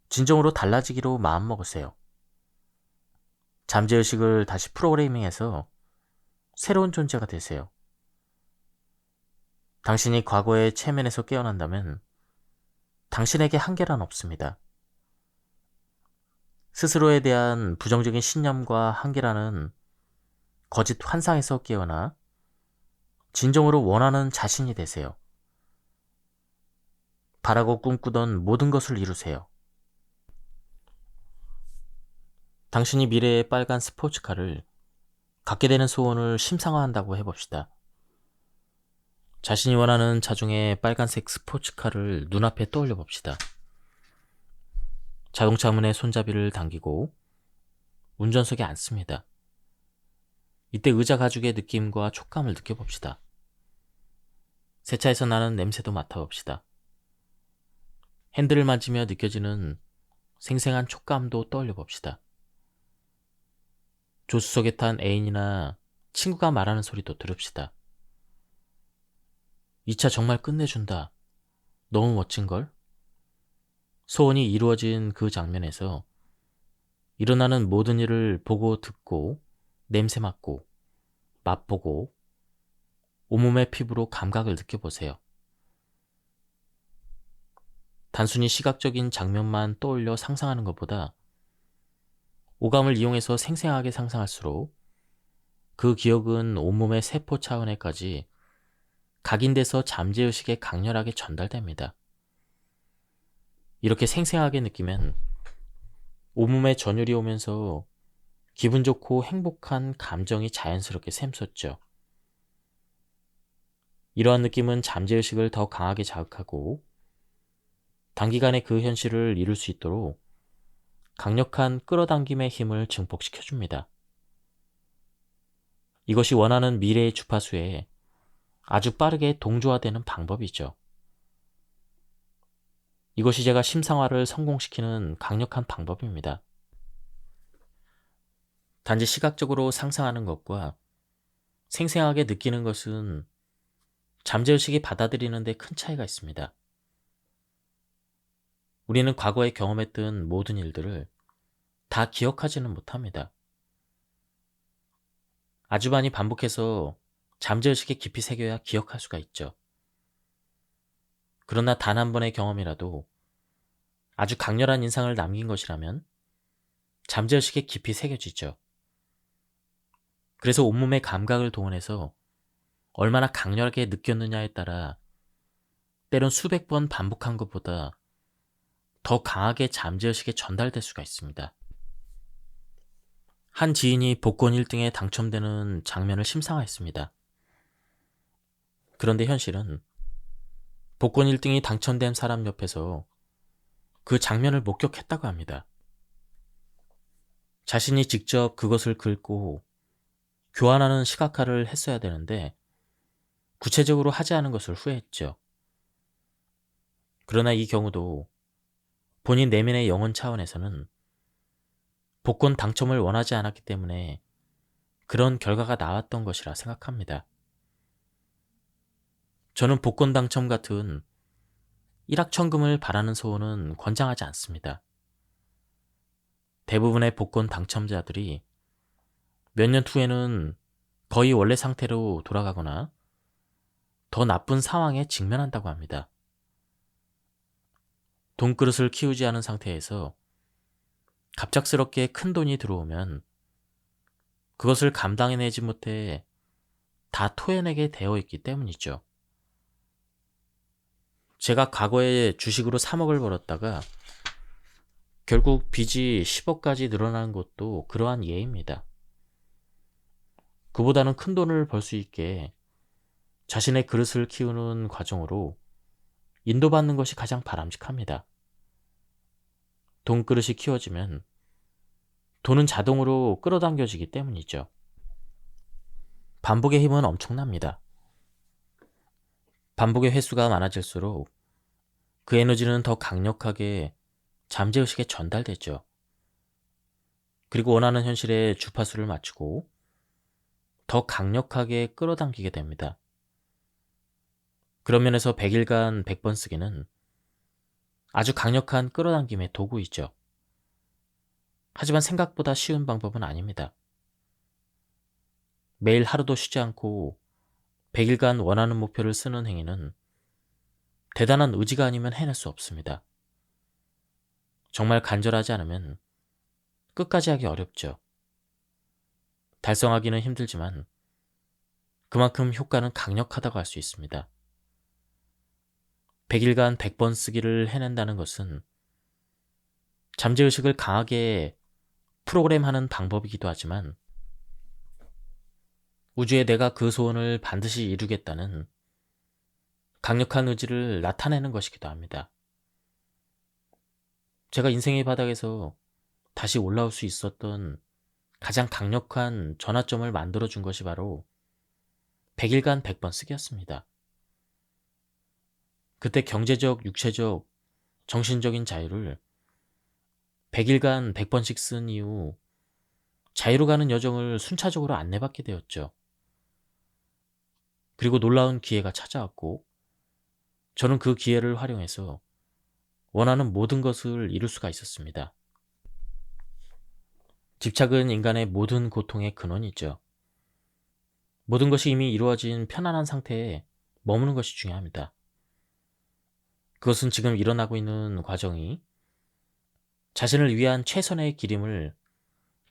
A: 진정으로 달라지기로 마음먹으세요. 잠재의식을 다시 프로그래밍해서 새로운 존재가 되세요. 당신이 과거의 체면에서 깨어난다면 당신에게 한계란 없습니다. 스스로에 대한 부정적인 신념과 한계라는 거짓 환상에서 깨어나 진정으로 원하는 자신이 되세요. 바라고 꿈꾸던 모든 것을 이루세요. 당신이 미래의 빨간 스포츠카를 갖게 되는 소원을 심상화한다고 해봅시다. 자신이 원하는 차종의 빨간색 스포츠카를 눈앞에 떠올려 봅시다. 자동차 문의 손잡이를 당기고 운전석에 앉습니다. 이때 의자 가죽의 느낌과 촉감을 느껴봅시다. 세차에서 나는 냄새도 맡아봅시다. 핸들을 만지며 느껴지는 생생한 촉감도 떠올려 봅시다. 조수석에 탄 애인이나 친구가 말하는 소리도 들읍시다. 이 차 정말 끝내준다. 너무 멋진걸? 소원이 이루어진 그 장면에서 일어나는 모든 일을 보고 듣고 냄새 맡고 맛보고 온몸의 피부로 감각을 느껴보세요. 단순히 시각적인 장면만 떠올려 상상하는 것보다 오감을 이용해서 생생하게 상상할수록 그 기억은 온몸의 세포 차원에까지 각인돼서 잠재의식에 강렬하게 전달됩니다. 이렇게 생생하게 느끼면 온몸에 전율이 오면서 기분 좋고 행복한 감정이 자연스럽게 샘솟죠. 이러한 느낌은 잠재의식을 더 강하게 자극하고 단기간에 그 현실을 이룰 수 있도록 강력한 끌어당김의 힘을 증폭시켜줍니다. 이것이 원하는 미래의 주파수에 아주 빠르게 동조화되는 방법이죠. 이것이 제가 심상화를 성공시키는 강력한 방법입니다. 단지 시각적으로 상상하는 것과 생생하게 느끼는 것은 잠재의식이 받아들이는 데 큰 차이가 있습니다. 우리는 과거에 경험했던 모든 일들을 다 기억하지는 못합니다. 아주 많이 반복해서 잠재의식에 깊이 새겨야 기억할 수가 있죠. 그러나 단 한 번의 경험이라도 아주 강렬한 인상을 남긴 것이라면 잠재의식에 깊이 새겨지죠. 그래서 온몸의 감각을 동원해서 얼마나 강렬하게 느꼈느냐에 따라 때론 수백 번 반복한 것보다 더 강하게 잠재의식에 전달될 수가 있습니다. 한 지인이 복권 1등에 당첨되는 장면을 심상화했습니다. 그런데 현실은 복권 1등이 당첨된 사람 옆에서 그 장면을 목격했다고 합니다. 자신이 직접 그것을 긁고 교환하는 시각화를 했어야 되는데 구체적으로 하지 않은 것을 후회했죠. 그러나 이 경우도 본인 내면의 영혼 차원에서는 복권 당첨을 원하지 않았기 때문에 그런 결과가 나왔던 것이라 생각합니다. 저는 복권 당첨 같은 일확천금을 바라는 소원은 권장하지 않습니다. 대부분의 복권 당첨자들이 몇 년 후에는 거의 원래 상태로 돌아가거나 더 나쁜 상황에 직면한다고 합니다. 돈그릇을 키우지 않은 상태에서 갑작스럽게 큰 돈이 들어오면 그것을 감당해내지 못해 다 토해내게 되어 있기 때문이죠. 제가 과거에 주식으로 3억을 벌었다가 결국 빚이 10억까지 늘어나는 것도 그러한 예입니다. 그보다는 큰 돈을 벌 수 있게 자신의 그릇을 키우는 과정으로 인도받는 것이 가장 바람직합니다. 돈그릇이 키워지면 돈은 자동으로 끌어당겨지기 때문이죠. 반복의 힘은 엄청납니다. 반복의 횟수가 많아질수록 그 에너지는 더 강력하게 잠재의식에 전달되죠. 그리고 원하는 현실에 주파수를 맞추고 더 강력하게 끌어당기게 됩니다. 그런 면에서 100일간 100번 쓰기는 아주 강력한 끌어당김의 도구이죠. 하지만 생각보다 쉬운 방법은 아닙니다. 매일 하루도 쉬지 않고 100일간 원하는 목표를 쓰는 행위는 대단한 의지가 아니면 해낼 수 없습니다. 정말 간절하지 않으면 끝까지 하기 어렵죠. 달성하기는 힘들지만 그만큼 효과는 강력하다고 할 수 있습니다. 100일간 100번 쓰기를 해낸다는 것은 잠재의식을 강하게 프로그램하는 방법이기도 하지만 우주에 내가 그 소원을 반드시 이루겠다는 강력한 의지를 나타내는 것이기도 합니다. 제가 인생의 바닥에서 다시 올라올 수 있었던 가장 강력한 전환점을 만들어준 것이 바로 100일간 100번 쓰기였습니다. 그때 경제적, 육체적, 정신적인 자유를 100일간 100번씩 쓴 이후 자유로 가는 여정을 순차적으로 안내받게 되었죠. 그리고 놀라운 기회가 찾아왔고 저는 그 기회를 활용해서 원하는 모든 것을 이룰 수가 있었습니다. 집착은 인간의 모든 고통의 근원이죠. 모든 것이 이미 이루어진 편안한 상태에 머무는 것이 중요합니다. 그것은 지금 일어나고 있는 과정이 자신을 위한 최선의 길임을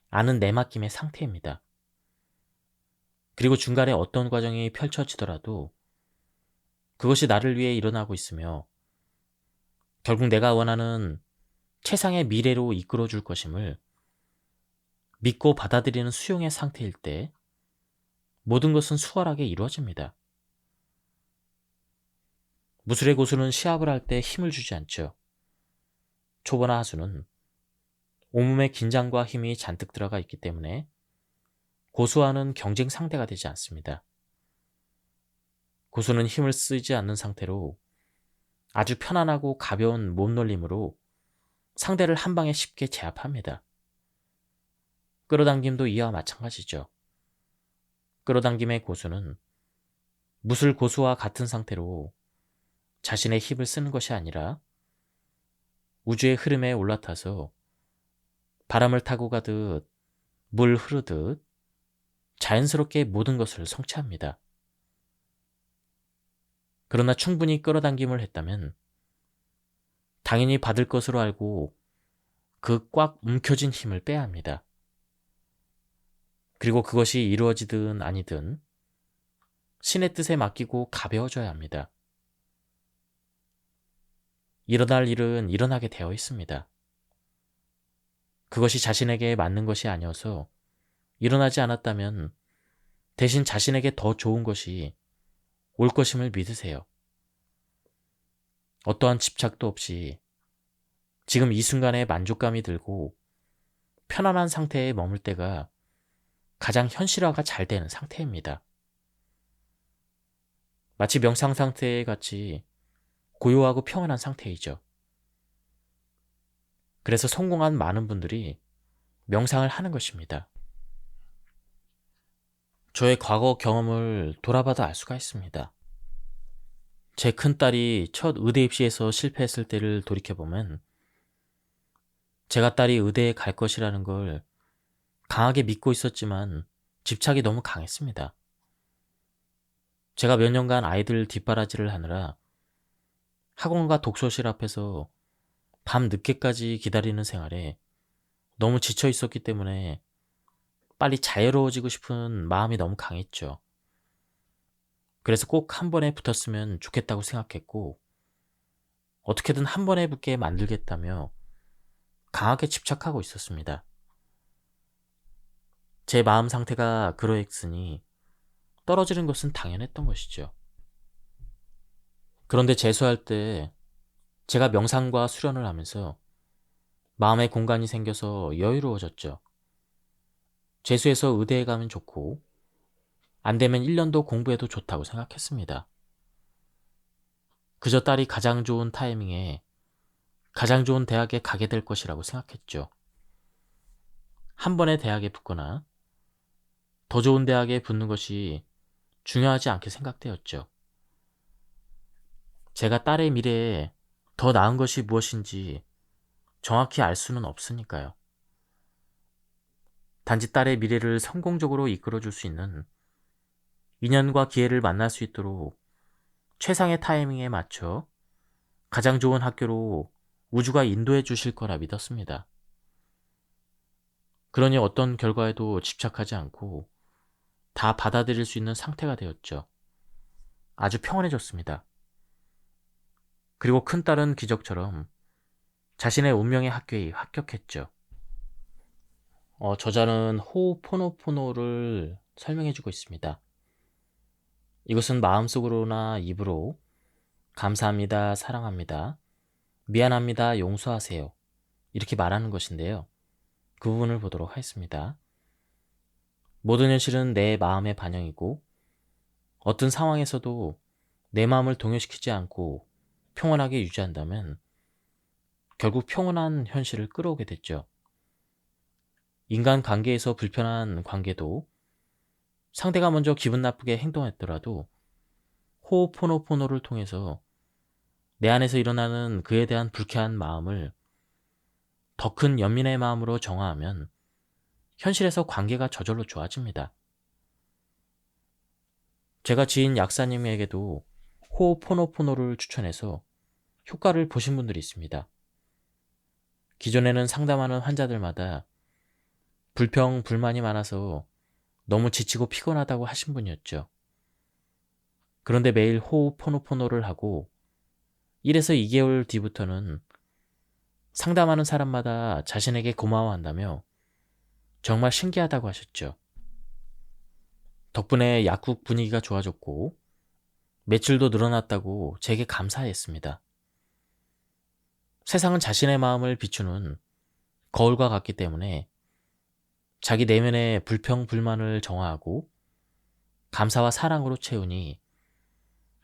A: 아는 내맡김의 상태입니다. 그리고 중간에 어떤 과정이 펼쳐지더라도 그것이 나를 위해 일어나고 있으며 결국 내가 원하는 최상의 미래로 이끌어 줄 것임을 믿고 받아들이는 수용의 상태일 때 모든 것은 수월하게 이루어집니다. 무술의 고수는 시합을 할 때 힘을 주지 않죠. 초보나 하수는 온몸에 긴장과 힘이 잔뜩 들어가 있기 때문에 고수와는 경쟁 상대가 되지 않습니다. 고수는 힘을 쓰지 않는 상태로 아주 편안하고 가벼운 몸놀림으로 상대를 한 방에 쉽게 제압합니다. 끌어당김도 이와 마찬가지죠. 끌어당김의 고수는 무술 고수와 같은 상태로 자신의 힘을 쓰는 것이 아니라 우주의 흐름에 올라타서 바람을 타고 가듯 물 흐르듯 자연스럽게 모든 것을 성취합니다. 그러나 충분히 끌어당김을 했다면 당연히 받을 것으로 알고 그 꽉 움켜진 힘을 빼야 합니다. 그리고 그것이 이루어지든 아니든 신의 뜻에 맡기고 가벼워져야 합니다. 일어날 일은 일어나게 되어 있습니다. 그것이 자신에게 맞는 것이 아니어서 일어나지 않았다면 대신 자신에게 더 좋은 것이 올 것임을 믿으세요. 어떠한 집착도 없이 지금 이 순간에 만족감이 들고 편안한 상태에 머물 때가 가장 현실화가 잘 되는 상태입니다. 마치 명상 상태에 같이 고요하고 평안한 상태이죠. 그래서 성공한 많은 분들이 명상을 하는 것입니다. 저의 과거 경험을 돌아봐도 알 수가 있습니다. 제 큰딸이 첫 의대 입시에서 실패했을 때를 돌이켜보면 제가 딸이 의대에 갈 것이라는 걸 강하게 믿고 있었지만 집착이 너무 강했습니다. 제가 몇 년간 아이들 뒷바라지를 하느라 학원과 독서실 앞에서 밤 늦게까지 기다리는 생활에 너무 지쳐 있었기 때문에 빨리 자유로워지고 싶은 마음이 너무 강했죠. 그래서 꼭 한 번에 붙었으면 좋겠다고 생각했고 어떻게든 한 번에 붙게 만들겠다며 강하게 집착하고 있었습니다. 제 마음 상태가 그러했으니 떨어지는 것은 당연했던 것이죠. 그런데 재수할 때 제가 명상과 수련을 하면서 마음의 공간이 생겨서 여유로워졌죠. 재수해서 의대에 가면 좋고 안 되면 1년 더 공부해도 좋다고 생각했습니다. 그저 딸이 가장 좋은 타이밍에 가장 좋은 대학에 가게 될 것이라고 생각했죠. 한 번에 대학에 붙거나 더 좋은 대학에 붙는 것이 중요하지 않게 생각되었죠. 제가 딸의 미래에 더 나은 것이 무엇인지 정확히 알 수는 없으니까요. 단지 딸의 미래를 성공적으로 이끌어줄 수 있는 인연과 기회를 만날 수 있도록 최상의 타이밍에 맞춰 가장 좋은 학교로 우주가 인도해 주실 거라 믿었습니다. 그러니 어떤 결과에도 집착하지 않고 다 받아들일 수 있는 상태가 되었죠. 아주 평온해졌습니다. 그리고 큰딸은 기적처럼 자신의 운명의 학교에 합격했죠. 저자는 호오포노포노를 설명해주고 있습니다. 이것은 마음속으로나 입으로 감사합니다, 사랑합니다, 미안합니다, 용서하세요 이렇게 말하는 것인데요. 그 부분을 보도록 하겠습니다. 모든 현실은 내 마음의 반영이고 어떤 상황에서도 내 마음을 동요시키지 않고 평온하게 유지한다면 결국 평온한 현실을 끌어오게 됐죠. 인간 관계에서 불편한 관계도 상대가 먼저 기분 나쁘게 행동했더라도 호오포노포노를 통해서 내 안에서 일어나는 그에 대한 불쾌한 마음을 더 큰 연민의 마음으로 정화하면 현실에서 관계가 저절로 좋아집니다. 제가 지인 약사님에게도 호오포노포노를 추천해서 효과를 보신 분들이 있습니다. 기존에는 상담하는 환자들마다 불평, 불만이 많아서 너무 지치고 피곤하다고 하신 분이었죠. 그런데 매일 호오포노포노를 하고 1에서 2개월 뒤부터는 상담하는 사람마다 자신에게 고마워한다며 정말 신기하다고 하셨죠. 덕분에 약국 분위기가 좋아졌고 매출도 늘어났다고 제게 감사했습니다. 세상은 자신의 마음을 비추는 거울과 같기 때문에 자기 내면의 불평, 불만을 정화하고 감사와 사랑으로 채우니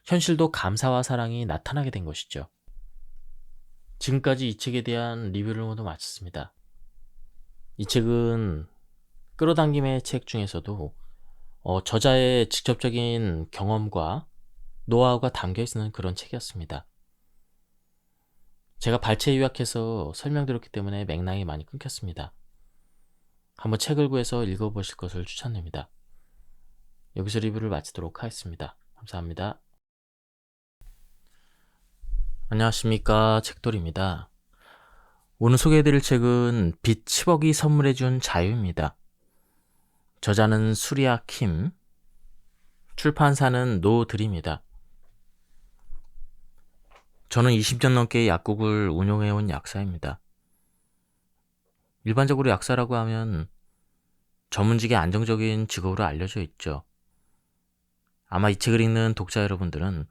A: 현실도 감사와 사랑이 나타나게 된 것이죠. 지금까지 이 책에 대한 리뷰를 모두 마쳤습니다. 이 책은 끌어당김의 책 중에서도 저자의 직접적인 경험과 노하우가 담겨 있는 그런 책이었습니다. 제가 발췌 요약해서 설명드렸기 때문에 맥락이 많이 끊겼습니다. 한번 책을 구해서 읽어보실 것을 추천드립니다. 여기서 리뷰를 마치도록 하겠습니다. 감사합니다. 안녕하십니까, 책돌입니다. 오늘 소개해드릴 책은 빛 10억이 선물해준 자유입니다. 저자는 수리아 킴, 출판사는 노드립니다. 저는 20년 넘게 약국을 운영해온 약사입니다. 일반적으로 약사라고 하면 전문직의 안정적인 직업으로 알려져 있죠. 아마 이 책을 읽는 독자 여러분들은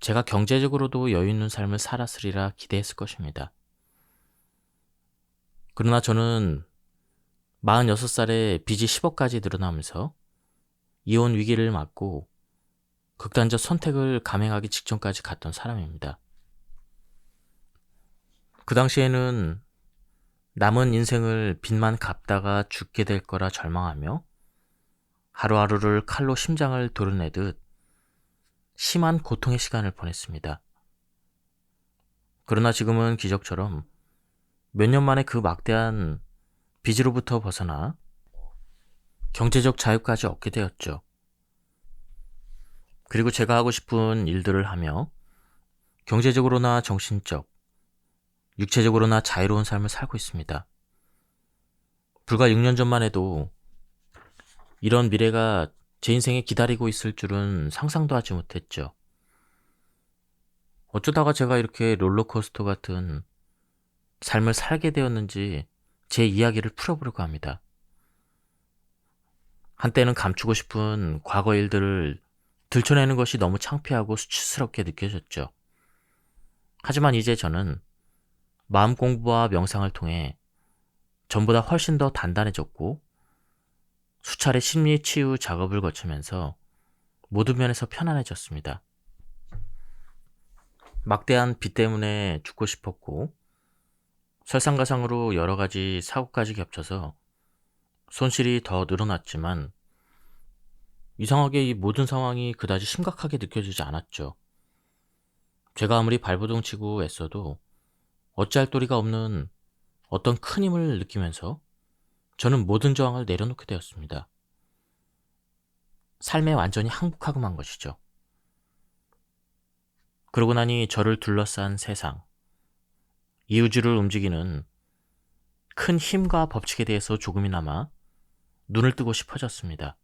A: 제가 경제적으로도 여유 있는 삶을 살았으리라 기대했을 것입니다. 그러나 저는 46살에 빚이 10억까지 늘어나면서 이혼 위기를 맞고 극단적 선택을 감행하기 직전까지 갔던 사람입니다. 그 당시에는 남은 인생을 빚만 갚다가 죽게 될 거라 절망하며 하루하루를 칼로 심장을 도려내듯 심한 고통의 시간을 보냈습니다. 그러나 지금은 기적처럼 몇 년 만에 그 막대한 빚으로부터 벗어나 경제적 자유까지 얻게 되었죠. 그리고 제가 하고 싶은 일들을 하며 경제적으로나 정신적, 육체적으로나 자유로운 삶을 살고 있습니다. 불과 6년 전만 해도 이런 미래가 제 인생에 기다리고 있을 줄은 상상도 하지 못했죠. 어쩌다가 제가 이렇게 롤러코스터 같은 삶을 살게 되었는지 제 이야기를 풀어보려고 합니다. 한때는 감추고 싶은 과거 일들을 들춰내는 것이 너무 창피하고 수치스럽게 느껴졌죠. 하지만 이제 저는 마음 공부와 명상을 통해 전보다 훨씬 더 단단해졌고 수차례 심리 치유 작업을 거치면서 모든 면에서 편안해졌습니다. 막대한 빚 때문에 죽고 싶었고 설상가상으로 여러 가지 사고까지 겹쳐서 손실이 더 늘어났지만 이상하게 이 모든 상황이 그다지 심각하게 느껴지지 않았죠. 제가 아무리 발버둥 치고 애써도 어찌할 도리가 없는 어떤 큰 힘을 느끼면서 저는 모든 저항을 내려놓게 되었습니다. 삶에 완전히 항복하고 만 것이죠. 그러고 나니 저를 둘러싼 세상, 이 우주를 움직이는 큰 힘과 법칙에 대해서 조금이나마 눈을 뜨고 싶어졌습니다.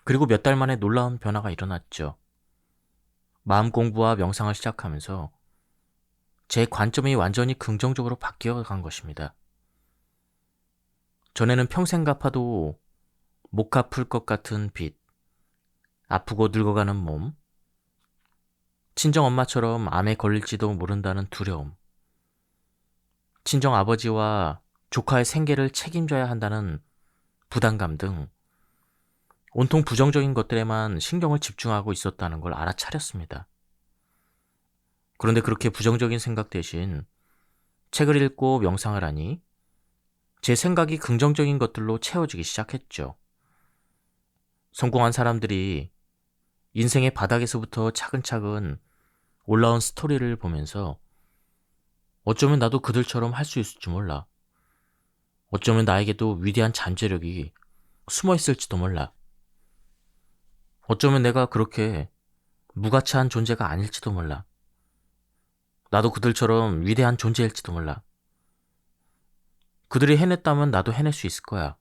A: 그리고 몇 달 만에 놀라운 변화가 일어났죠. 마음 공부와 명상을 시작하면서 제 관점이 완전히 긍정적으로 바뀌어간 것입니다. 전에는 평생 갚아도 못 갚을 것 같은 빚, 아프고 늙어가는 몸, 친정 엄마처럼 암에 걸릴지도 모른다는 두려움, 친정 아버지와 조카의 생계를 책임져야 한다는 부담감 등 온통 부정적인 것들에만 신경을 집중하고 있었다는 걸 알아차렸습니다. 그런데 그렇게 부정적인 생각 대신 책을 읽고 명상을 하니 제 생각이 긍정적인 것들로 채워지기 시작했죠. 성공한 사람들이 인생의 바닥에서부터 차근차근 올라온 스토리를 보면서 어쩌면 나도 그들처럼 할 수 있을지 몰라. 어쩌면 나에게도 위대한 잠재력이 숨어 있을지도 몰라. 어쩌면 내가 그렇게 무가치한 존재가 아닐지도 몰라. 나도 그들처럼 위대한 존재일지도 몰라. 그들이 해냈다면 나도 해낼 수 있을 거야.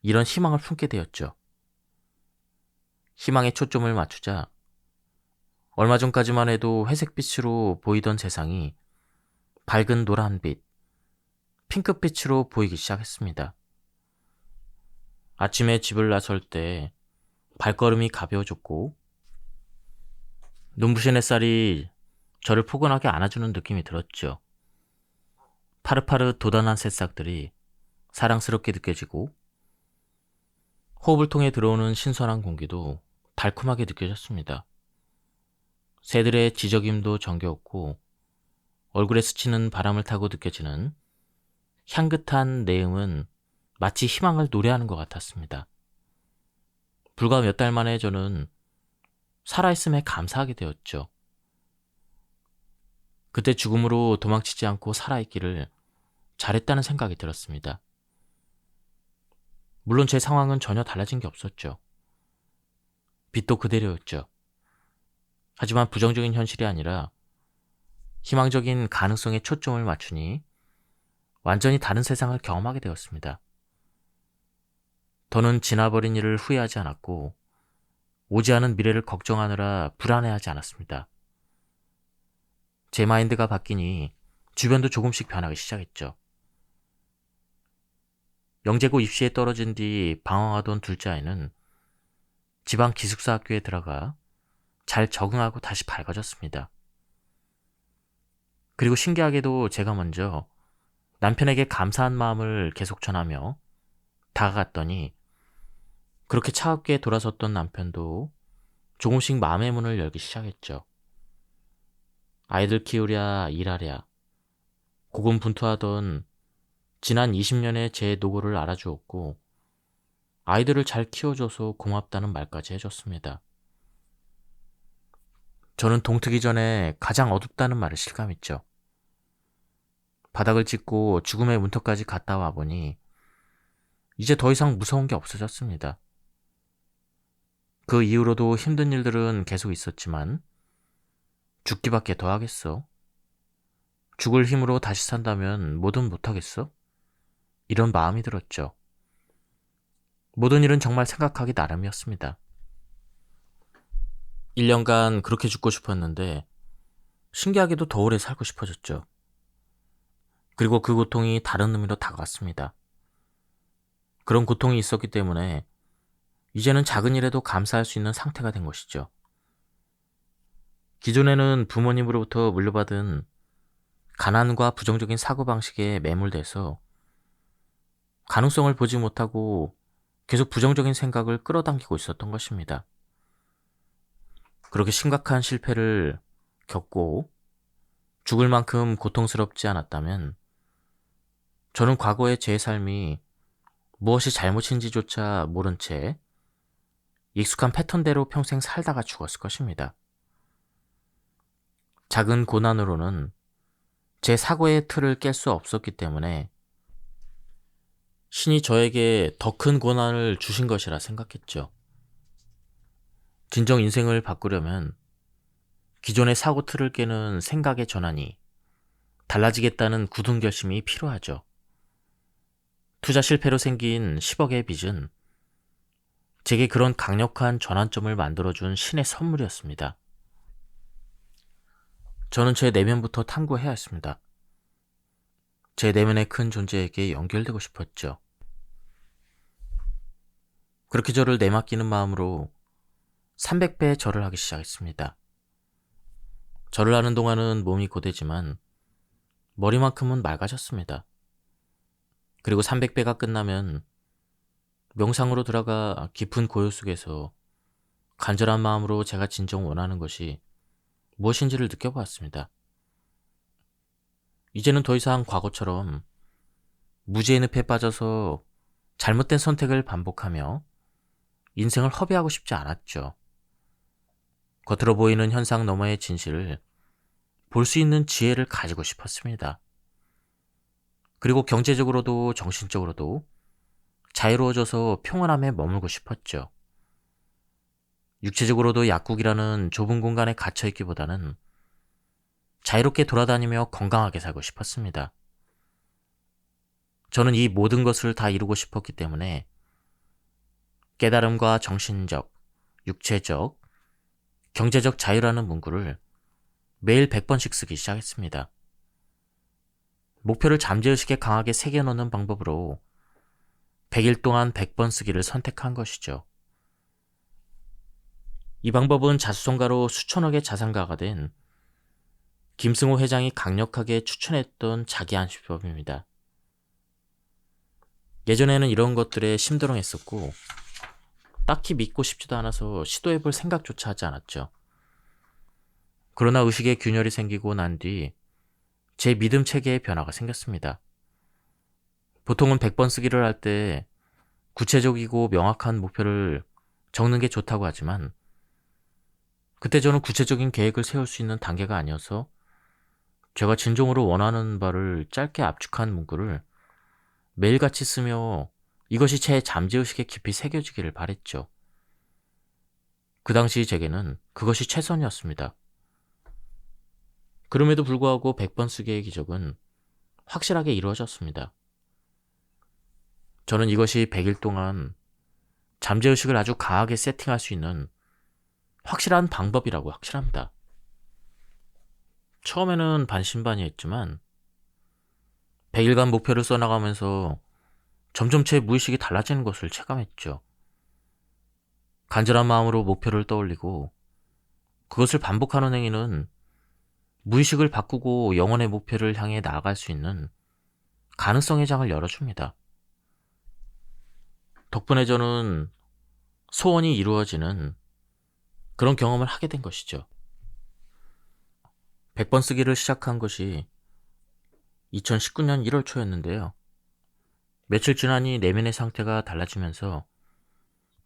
A: 이런 희망을 품게 되었죠. 희망에 초점을 맞추자 얼마 전까지만 해도 회색빛으로 보이던 세상이 밝은 노란빛, 핑크빛으로 보이기 시작했습니다. 아침에 집을 나설 때 발걸음이 가벼워졌고 눈부신 햇살이 저를 포근하게 안아주는 느낌이 들었죠. 파릇파릇 도단한 새싹들이 사랑스럽게 느껴지고 호흡을 통해 들어오는 신선한 공기도 달콤하게 느껴졌습니다. 새들의 지저귐도 정겨웠고 얼굴에 스치는 바람을 타고 느껴지는 향긋한 내음은 마치 희망을 노래하는 것 같았습니다. 불과 몇 달 만에 저는 살아있음에 감사하게 되었죠. 그때 죽음으로 도망치지 않고 살아있기를 잘했다는 생각이 들었습니다. 물론 제 상황은 전혀 달라진 게 없었죠. 빛도 그대로였죠. 하지만 부정적인 현실이 아니라 희망적인 가능성에 초점을 맞추니 완전히 다른 세상을 경험하게 되었습니다. 더는 지나버린 일을 후회하지 않았고 오지 않은 미래를 걱정하느라 불안해하지 않았습니다. 제 마인드가 바뀌니 주변도 조금씩 변하기 시작했죠. 영재고 입시에 떨어진 뒤 방황하던 둘째 아이는 지방 기숙사 학교에 들어가 잘 적응하고 다시 밝아졌습니다. 그리고 신기하게도 제가 먼저 남편에게 감사한 마음을 계속 전하며 다가갔더니 그렇게 차갑게 돌아섰던 남편도 조금씩 마음의 문을 열기 시작했죠. 아이들 키우랴 일하랴 고군분투하던 지난 20년의 제 노고를 알아주었고 아이들을 잘 키워줘서 고맙다는 말까지 해줬습니다. 저는 동트기 전에 가장 어둡다는 말을 실감했죠. 바닥을 짚고 죽음의 문턱까지 갔다 와보니 이제 더 이상 무서운 게 없어졌습니다. 그 이후로도 힘든 일들은 계속 있었지만 죽기밖에 더 하겠어? 죽을 힘으로 다시 산다면 뭐든 못하겠어? 이런 마음이 들었죠. 모든 일은 정말 생각하기 나름이었습니다. 1년간 그렇게 죽고 싶었는데 신기하게도 더 오래 살고 싶어졌죠. 그리고 그 고통이 다른 의미로 다가왔습니다. 그런 고통이 있었기 때문에 이제는 작은 일에도 감사할 수 있는 상태가 된 것이죠. 기존에는 부모님으로부터 물려받은 가난과 부정적인 사고방식에 매몰돼서 가능성을 보지 못하고 계속 부정적인 생각을 끌어당기고 있었던 것입니다. 그렇게 심각한 실패를 겪고 죽을 만큼 고통스럽지 않았다면 저는 과거의 제 삶이 무엇이 잘못인지조차 모른 채 익숙한 패턴대로 평생 살다가 죽었을 것입니다. 작은 고난으로는 제 사고의 틀을 깰 수 없었기 때문에 신이 저에게 더 큰 고난을 주신 것이라 생각했죠. 진정 인생을 바꾸려면 기존의 사고 틀을 깨는 생각의 전환이 달라지겠다는 굳은 결심이 필요하죠. 투자 실패로 생긴 10억의 빚은 제게 그런 강력한 전환점을 만들어준 신의 선물이었습니다. 저는 제 내면부터 탐구해야 했습니다. 제 내면의 큰 존재에게 연결되고 싶었죠. 그렇게 저를 내맡기는 마음으로 300배의 절을 하기 시작했습니다. 절을 하는 동안은 몸이 고되지만 머리만큼은 맑아졌습니다. 그리고 300배가 끝나면 명상으로 들어가 깊은 고요 속에서 간절한 마음으로 제가 진정 원하는 것이 무엇인지를 느껴보았습니다. 이제는 더 이상 과거처럼 무지의 늪에 빠져서 잘못된 선택을 반복하며 인생을 허비하고 싶지 않았죠. 겉으로 보이는 현상 너머의 진실을 볼 수 있는 지혜를 가지고 싶었습니다. 그리고 경제적으로도 정신적으로도 자유로워져서 평온함에 머물고 싶었죠. 육체적으로도 약국이라는 좁은 공간에 갇혀있기보다는 자유롭게 돌아다니며 건강하게 살고 싶었습니다. 저는 이 모든 것을 다 이루고 싶었기 때문에 깨달음과 정신적, 육체적, 경제적 자유라는 문구를 매일 100번씩 쓰기 시작했습니다. 목표를 잠재의식에 강하게 새겨넣는 방법으로 100일 동안 100번 쓰기를 선택한 것이죠. 이 방법은 자수성가로 수천억의 자산가가 된 김승호 회장이 강력하게 추천했던 자기안식법입니다. 예전에는 이런 것들에 심드렁했었고 딱히 믿고 싶지도 않아서 시도해볼 생각조차 하지 않았죠. 그러나 의식의 균열이 생기고 난 뒤 제 믿음 체계에 변화가 생겼습니다. 보통은 100번 쓰기를 할 때 구체적이고 명확한 목표를 적는 게 좋다고 하지만 그때 저는 구체적인 계획을 세울 수 있는 단계가 아니어서 제가 진정으로 원하는 바를 짧게 압축한 문구를 매일같이 쓰며 이것이 제 잠재의식에 깊이 새겨지기를 바랬죠. 그 당시 제게는 그것이 최선이었습니다. 그럼에도 불구하고 100번 쓰기의 기적은 확실하게 이루어졌습니다. 저는 이것이 100일 동안 잠재의식을 아주 강하게 세팅할 수 있는 확실한 방법이라고 확실합니다. 처음에는 반신반의했지만 100일간 목표를 써나가면서 점점 제 무의식이 달라지는 것을 체감했죠. 간절한 마음으로 목표를 떠올리고 그것을 반복하는 행위는 무의식을 바꾸고 영혼의 목표를 향해 나아갈 수 있는 가능성의 장을 열어줍니다. 덕분에 저는 소원이 이루어지는 그런 경험을 하게 된 것이죠. 100번 쓰기를 시작한 것이 2019년 1월 초였는데요. 며칠 지나니 내면의 상태가 달라지면서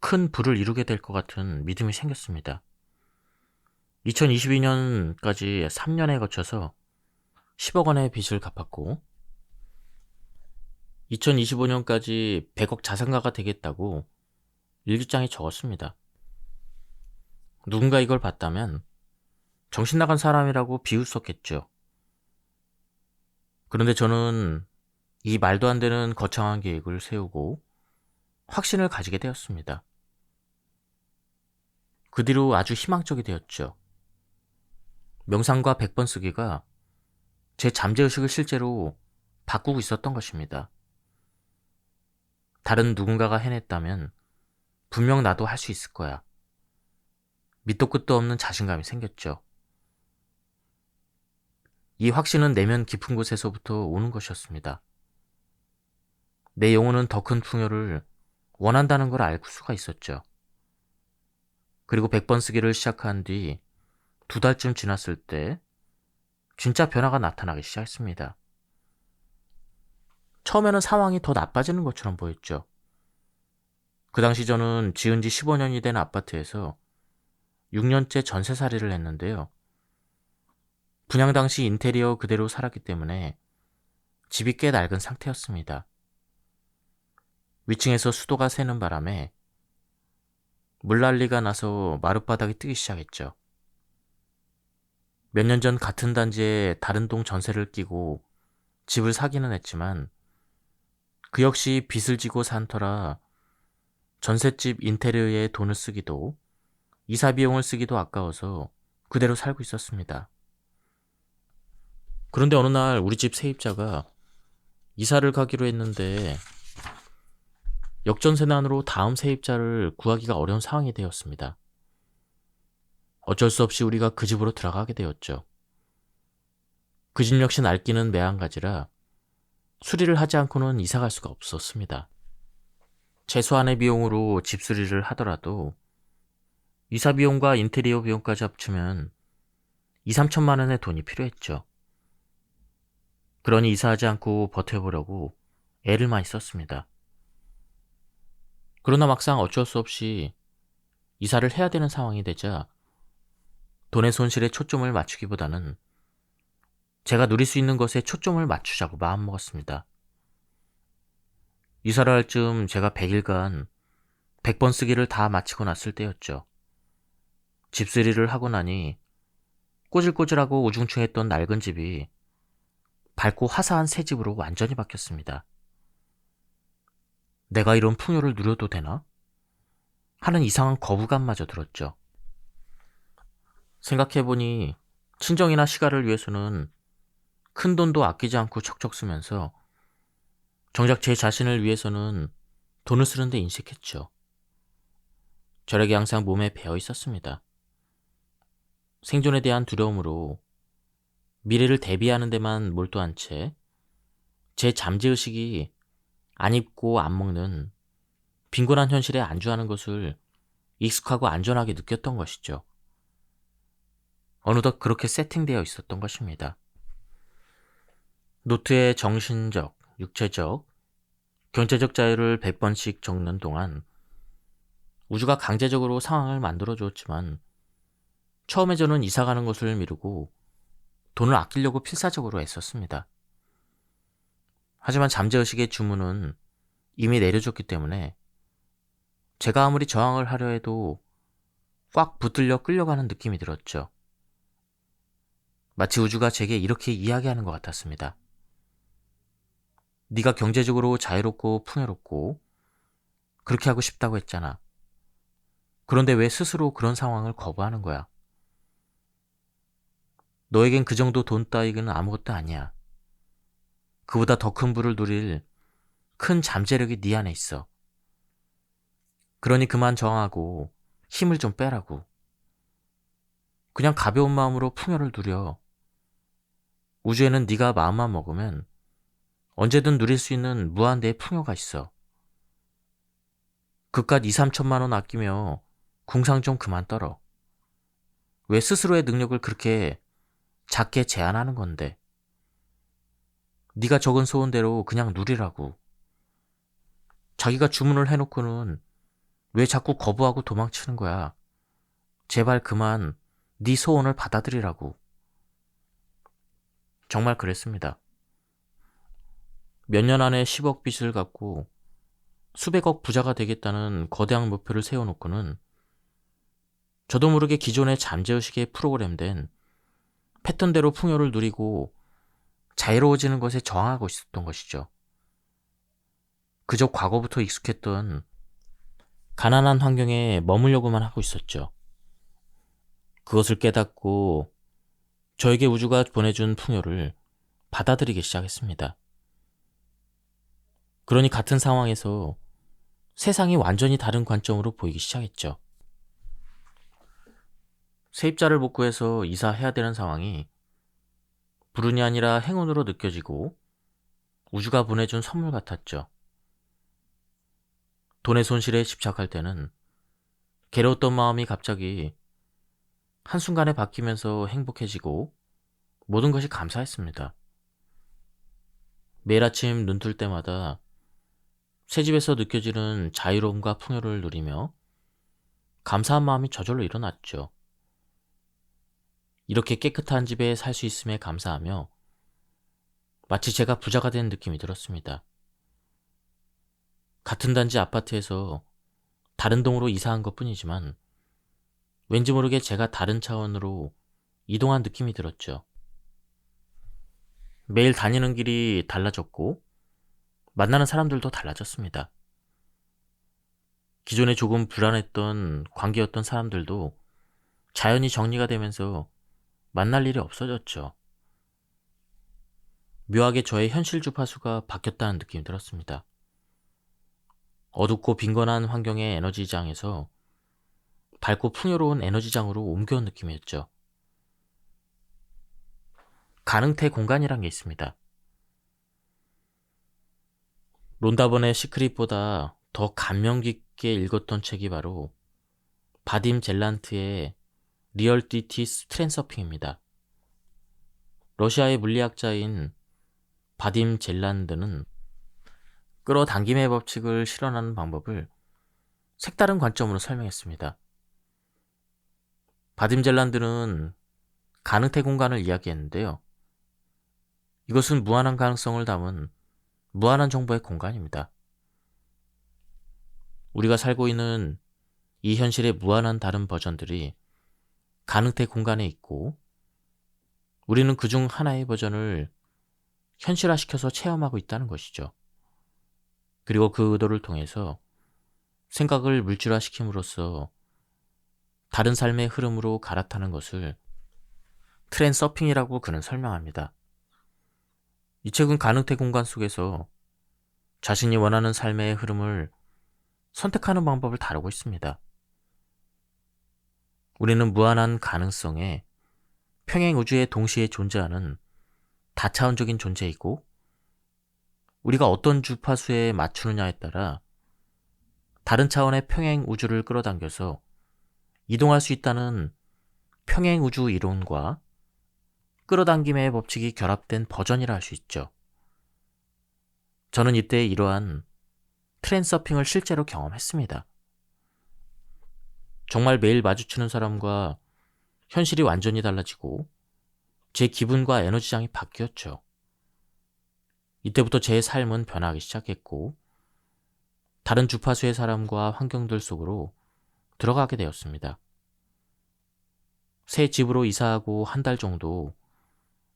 A: 큰 부를 이루게 될 것 같은 믿음이 생겼습니다. 2022년까지 3년에 거쳐서 10억 원의 빚을 갚았고 2025년까지 100억 자산가가 되겠다고 일기장에 적었습니다. 누군가 이걸 봤다면 정신 나간 사람이라고 비웃었겠죠. 그런데 저는 이 말도 안 되는 거창한 계획을 세우고 확신을 가지게 되었습니다. 그 뒤로 아주 희망적이 되었죠. 명상과 100번 쓰기가 제 잠재의식을 실제로 바꾸고 있었던 것입니다. 다른 누군가가 해냈다면 분명 나도 할 수 있을 거야. 밑도 끝도 없는 자신감이 생겼죠. 이 확신은 내면 깊은 곳에서부터 오는 것이었습니다. 내 영혼은 더 큰 풍요를 원한다는 걸 알 수가 있었죠. 그리고 100번 쓰기를 시작한 뒤 2달쯤 지났을 때 진짜 변화가 나타나기 시작했습니다. 처음에는 상황이 더 나빠지는 것처럼 보였죠. 그 당시 저는 지은 지 15년이 된 아파트에서 6년째 전세살이를 했는데요. 분양 당시 인테리어 그대로 살았기 때문에 집이 꽤 낡은 상태였습니다. 위층에서 수도가 새는 바람에 물난리가 나서 마룻바닥이 뜨기 시작했죠. 몇 년 전 같은 단지에 다른 동 전세를 끼고 집을 사기는 했지만 그 역시 빚을 지고 산 터라 전셋집 인테리어에 돈을 쓰기도 이사 비용을 쓰기도 아까워서 그대로 살고 있었습니다. 그런데 어느 날 우리 집 세입자가 이사를 가기로 했는데 역전세난으로 다음 세입자를 구하기가 어려운 상황이 되었습니다. 어쩔 수 없이 우리가 그 집으로 들어가게 되었죠. 그 집 역시 낡기는 매한가지라 수리를 하지 않고는 이사 갈 수가 없었습니다. 최소한의 비용으로 집 수리를 하더라도 이사 비용과 인테리어 비용까지 합치면 2, 3천만 원의 돈이 필요했죠. 그러니 이사하지 않고 버텨보려고 애를 많이 썼습니다. 그러나 막상 어쩔 수 없이 이사를 해야 되는 상황이 되자 돈의 손실에 초점을 맞추기보다는 제가 누릴 수 있는 것에 초점을 맞추자고 마음먹었습니다. 이사를 할 즈음 제가 100일간 100번 쓰기를 다 마치고 났을 때였죠. 집수리를 하고 나니 꼬질꼬질하고 우중충했던 낡은 집이 밝고 화사한 새 집으로 완전히 바뀌었습니다. 내가 이런 풍요를 누려도 되나? 하는 이상한 거부감마저 들었죠. 생각해보니 친정이나 시가를 위해서는 큰 돈도 아끼지 않고 척척 쓰면서 정작 제 자신을 위해서는 돈을 쓰는데 인색했죠. 저에게 항상 몸에 배어 있었습니다. 생존에 대한 두려움으로 미래를 대비하는 데만 몰두한 채 제 잠재의식이 안 입고 안 먹는 빈곤한 현실에 안주하는 것을 익숙하고 안전하게 느꼈던 것이죠. 어느덧 그렇게 세팅되어 있었던 것입니다. 노트에 정신적, 육체적, 경제적 자유를 100번씩 적는 동안 우주가 강제적으로 상황을 만들어 주었지만 처음에 저는 이사 가는 것을 미루고 돈을 아끼려고 필사적으로 애썼습니다. 하지만 잠재의식의 주문은 이미 내려졌기 때문에 제가 아무리 저항을 하려 해도 꽉 붙들려 끌려가는 느낌이 들었죠. 마치 우주가 제게 이렇게 이야기하는 것 같았습니다. 네가 경제적으로 자유롭고 풍요롭고 그렇게 하고 싶다고 했잖아. 그런데 왜 스스로 그런 상황을 거부하는 거야? 너에겐 그 정도 돈 따위는 아무것도 아니야. 그보다 더 큰 부를 누릴 큰 잠재력이 네 안에 있어. 그러니 그만 저항하고 힘을 좀 빼라고. 그냥 가벼운 마음으로 풍요를 누려. 우주에는 네가 마음만 먹으면 언제든 누릴 수 있는 무한대의 풍요가 있어. 그깟 2, 3천만 원 아끼며 궁상 좀 그만 떨어. 왜 스스로의 능력을 그렇게 작게 제한하는 건데. 네가 적은 소원대로 그냥 누리라고. 자기가 주문을 해놓고는 왜 자꾸 거부하고 도망치는 거야. 제발 그만 네 소원을 받아들이라고. 정말 그랬습니다. 몇 년 안에 10억 빚을 갚고 수백억 부자가 되겠다는 거대한 목표를 세워놓고는 저도 모르게 기존의 잠재의식에 프로그램된 패턴대로 풍요를 누리고 자유로워지는 것에 저항하고 있었던 것이죠. 그저 과거부터 익숙했던 가난한 환경에 머물려고만 하고 있었죠. 그것을 깨닫고 저에게 우주가 보내준 풍요를 받아들이기 시작했습니다. 그러니 같은 상황에서 세상이 완전히 다른 관점으로 보이기 시작했죠. 세입자를 못 구해서 이사해야 되는 상황이 불운이 아니라 행운으로 느껴지고 우주가 보내준 선물 같았죠. 돈의 손실에 집착할 때는 괴로웠던 마음이 갑자기 한순간에 바뀌면서 행복해지고 모든 것이 감사했습니다. 매일 아침 눈 뜰 때마다 새 집에서 느껴지는 자유로움과 풍요를 누리며 감사한 마음이 저절로 일어났죠. 이렇게 깨끗한 집에 살 수 있음에 감사하며 마치 제가 부자가 된 느낌이 들었습니다. 같은 단지 아파트에서 다른 동으로 이사한 것 뿐이지만 왠지 모르게 제가 다른 차원으로 이동한 느낌이 들었죠. 매일 다니는 길이 달라졌고 만나는 사람들도 달라졌습니다. 기존에 조금 불안했던 관계였던 사람들도 자연히 정리가 되면서 만날 일이 없어졌죠. 묘하게 저의 현실 주파수가 바뀌었다는 느낌이 들었습니다. 어둡고 빈곤한 환경의 에너지장에서 밝고 풍요로운 에너지장으로 옮겨온 느낌이었죠. 가능태 공간이란 게 있습니다. 론다번의 시크릿보다 더 감명 깊게 읽었던 책이 바로 바딤 젤란트의 리얼리티 트랜서핑입니다. 러시아의 물리학자인 바딤 젤란드는 끌어당김의 법칙을 실현하는 방법을 색다른 관점으로 설명했습니다. 바딤 젤란드는 가능태 공간을 이야기했는데요. 이것은 무한한 가능성을 담은 무한한 정보의 공간입니다. 우리가 살고 있는 이 현실의 무한한 다른 버전들이 가능태 공간에 있고 우리는 그중 하나의 버전을 현실화시켜서 체험하고 있다는 것이죠. 그리고 그 의도를 통해서 생각을 물질화시킴으로써 다른 삶의 흐름으로 갈아타는 것을 트랜서핑이라고 그는 설명합니다. 이 책은 가능태 공간 속에서 자신이 원하는 삶의 흐름을 선택하는 방법을 다루고 있습니다. 우리는 무한한 가능성에 평행 우주에 동시에 존재하는 다차원적인 존재이고 우리가 어떤 주파수에 맞추느냐에 따라 다른 차원의 평행 우주를 끌어당겨서 이동할 수 있다는 평행 우주 이론과 끌어당김의 법칙이 결합된 버전이라 할 수 있죠. 저는 이때 이러한 트랜서핑을 실제로 경험했습니다. 정말 매일 마주치는 사람과 현실이 완전히 달라지고 제 기분과 에너지장이 바뀌었죠. 이때부터 제 삶은 변하기 시작했고 다른 주파수의 사람과 환경들 속으로 들어가게 되었습니다. 새 집으로 이사하고 한 달 정도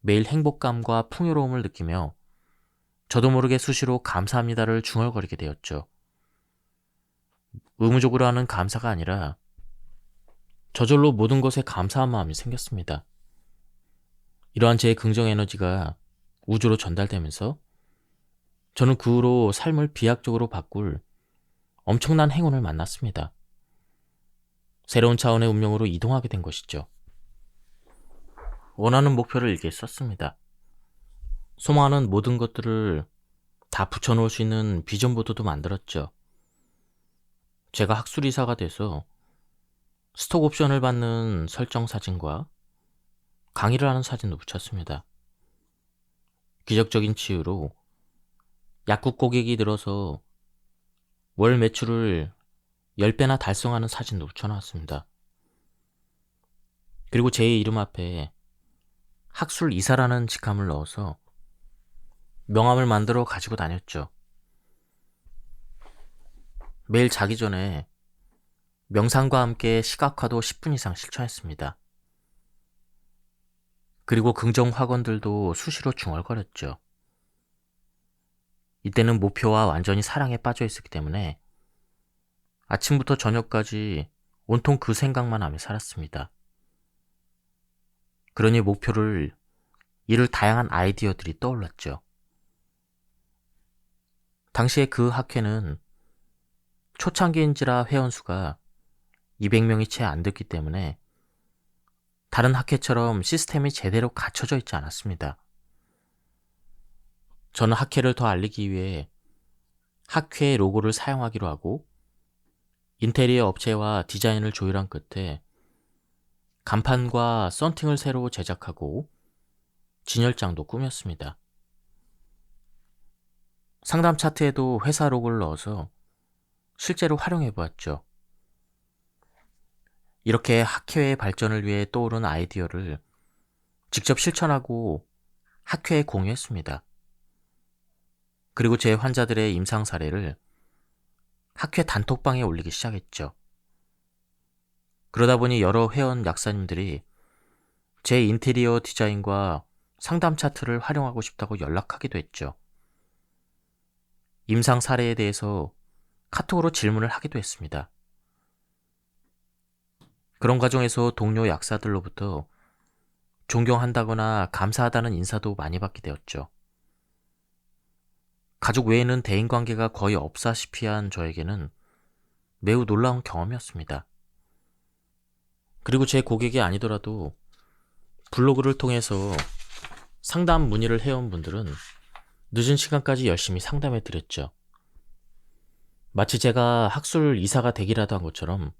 A: 매일 행복감과 풍요로움을 느끼며 저도 모르게 수시로 감사합니다를 중얼거리게 되었죠. 의무적으로 하는 감사가 아니라 저절로 모든 것에 감사한 마음이 생겼습니다. 이러한 제 긍정 에너지가 우주로 전달되면서 저는 그 후로 삶을 비약적으로 바꿀 엄청난 행운을 만났습니다. 새로운 차원의 운명으로 이동하게 된 것이죠. 원하는 목표를 일기에 썼습니다. 소망하는 모든 것들을 다 붙여놓을 수 있는 비전보드도 만들었죠. 제가 학술이사가 돼서 스톡 옵션을 받는 설정 사진과 강의를 하는 사진도 붙였습니다. 기적적인 치유로 약국 고객이 늘어서 월 매출을 10배나 달성하는 사진도 붙여놨습니다. 그리고 제 이름 앞에 학술 이사라는 직함을 넣어서 명함을 만들어 가지고 다녔죠. 매일 자기 전에 명상과 함께 시각화도 10분 이상 실천했습니다. 그리고 긍정 확언들도 수시로 중얼거렸죠. 이때는 목표와 완전히 사랑에 빠져 있었기 때문에 아침부터 저녁까지 온통 그 생각만 하며 살았습니다. 그러니 목표를 이룰 다양한 아이디어들이 떠올랐죠. 당시에 그 학회는 초창기인지라 회원수가 200명이 채 안 됐기 때문에 다른 학회처럼 시스템이 제대로 갖춰져 있지 않았습니다. 저는 학회를 더 알리기 위해 학회의 로고를 사용하기로 하고 인테리어 업체와 디자인을 조율한 끝에 간판과 썬팅을 새로 제작하고 진열장도 꾸몄습니다. 상담 차트에도 회사 로고를 넣어서 실제로 활용해 보았죠. 이렇게 학회의 발전을 위해 떠오른 아이디어를 직접 실천하고 학회에 공유했습니다. 그리고 제 환자들의 임상 사례를 학회 단톡방에 올리기 시작했죠. 그러다 보니 여러 회원 약사님들이 제 인테리어 디자인과 상담 차트를 활용하고 싶다고 연락하기도 했죠. 임상 사례에 대해서 카톡으로 질문을 하기도 했습니다. 그런 과정에서 동료 약사들로부터 존경한다거나 감사하다는 인사도 많이 받게 되었죠. 가족 외에는 대인관계가 거의 없다시피 한 저에게는 매우 놀라운 경험이었습니다. 그리고 제 고객이 아니더라도 블로그를 통해서 상담 문의를 해온 분들은 늦은 시간까지 열심히 상담해 드렸죠. 마치 제가 학술 이사가 되기라도 한 것처럼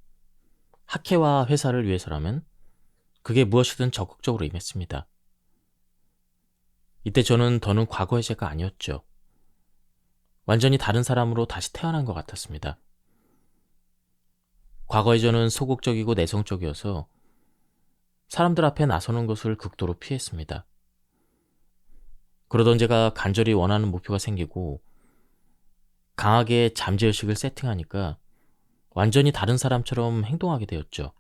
A: 학회와 회사를 위해서라면 그게 무엇이든 적극적으로 임했습니다. 이때 저는 더는 과거의 제가 아니었죠. 완전히 다른 사람으로 다시 태어난 것 같았습니다. 과거의 저는 소극적이고 내성적이어서 사람들 앞에 나서는 것을 극도로 피했습니다. 그러던 제가 간절히 원하는 목표가 생기고 강하게 잠재의식을 세팅하니까 완전히 다른 사람처럼 행동하게 되었죠.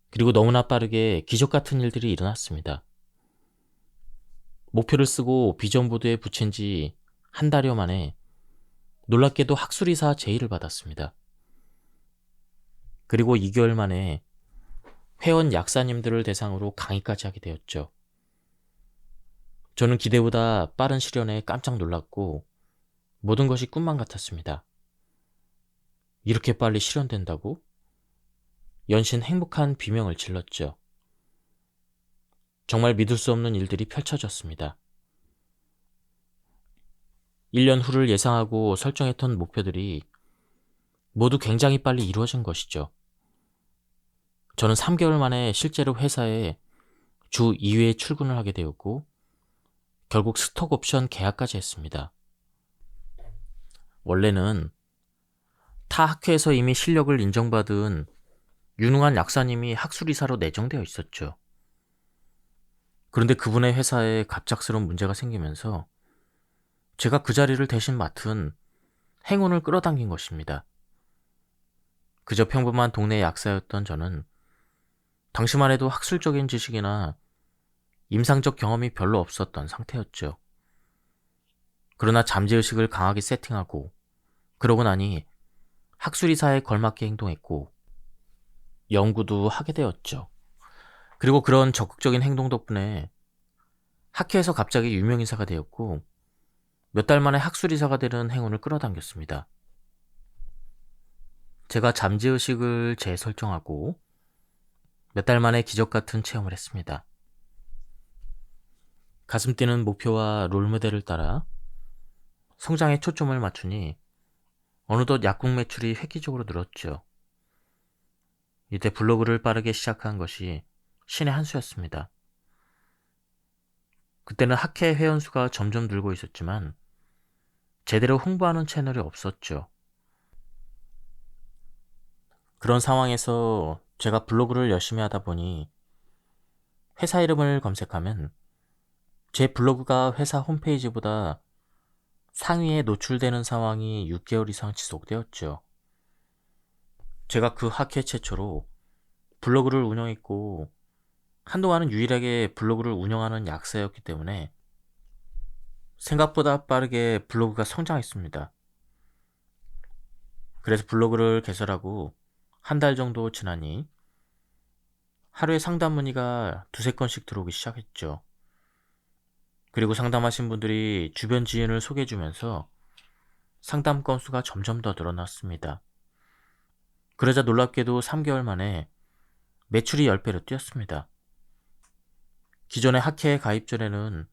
A: 그리고 너무나 빠르게 기적 같은 일들이 일어났습니다. 목표를 쓰고 비전보드에 붙인 지 한 달여 만에 놀랍게도 학술이사 제의를 받았습니다. 그리고 2개월 만에 회원 약사님들을 대상으로 강의까지 하게 되었죠. 저는 기대보다 빠른 시련에 깜짝 놀랐고 모든 것이 꿈만 같았습니다. 이렇게 빨리 실현된다고? 연신 행복한 비명을 질렀죠. 정말 믿을 수 없는 일들이 펼쳐졌습니다. 1년 후를 예상하고 설정했던 목표들이 모두 굉장히 빨리 이루어진 것이죠. 저는 3개월 만에 실제로 회사에 주 2회 출근을 하게 되었고 결국 스톡옵션 계약까지 했습니다. 원래는 타 학회에서 이미 실력을 인정받은 유능한 약사님이 학술이사로 내정되어 있었죠. 그런데 그분의 회사에 갑작스러운 문제가 생기면서 제가 그 자리를 대신 맡은 행운을 끌어당긴 것입니다. 그저 평범한 동네 약사였던 저는 당시만 해도 학술적인 지식이나 임상적 경험이 별로 없었던 상태였죠. 그러나 잠재의식을 강하게 세팅하고 그러고 나니 학술이사에 걸맞게 행동했고 연구도 하게 되었죠. 그리고 그런 적극적인 행동 덕분에 학회에서 갑자기 유명인사가 되었고 몇 달 만에 학술이사가 되는 행운을 끌어당겼습니다. 제가 잠재의식을 재설정하고 몇 달 만에 기적 같은 체험을 했습니다. 가슴 뛰는 목표와 롤모델을 따라 성장에 초점을 맞추니 어느덧 약국 매출이 획기적으로 늘었죠. 이때 블로그를 빠르게 시작한 것이 신의 한 수였습니다. 그때는 학회 회원수가 점점 늘고 있었지만 제대로 홍보하는 채널이 없었죠. 그런 상황에서 제가 블로그를 열심히 하다 보니 회사 이름을 검색하면 제 블로그가 회사 홈페이지보다 상위에 노출되는 상황이 6개월 이상 지속되었죠. 제가 그 학회 최초로 블로그를 운영했고 한동안은 유일하게 블로그를 운영하는 약사였기 때문에 생각보다 빠르게 블로그가 성장했습니다. 그래서 블로그를 개설하고 한 달 정도 지나니 하루에 상담 문의가 두세 건씩 들어오기 시작했죠. 그리고 상담하신 분들이 주변 지인을 소개해주면서 상담 건수가 점점 더 늘어났습니다. 그러자 놀랍게도 3개월 만에 매출이 10배로 뛰었습니다. 기존의 학회에 가입 전에는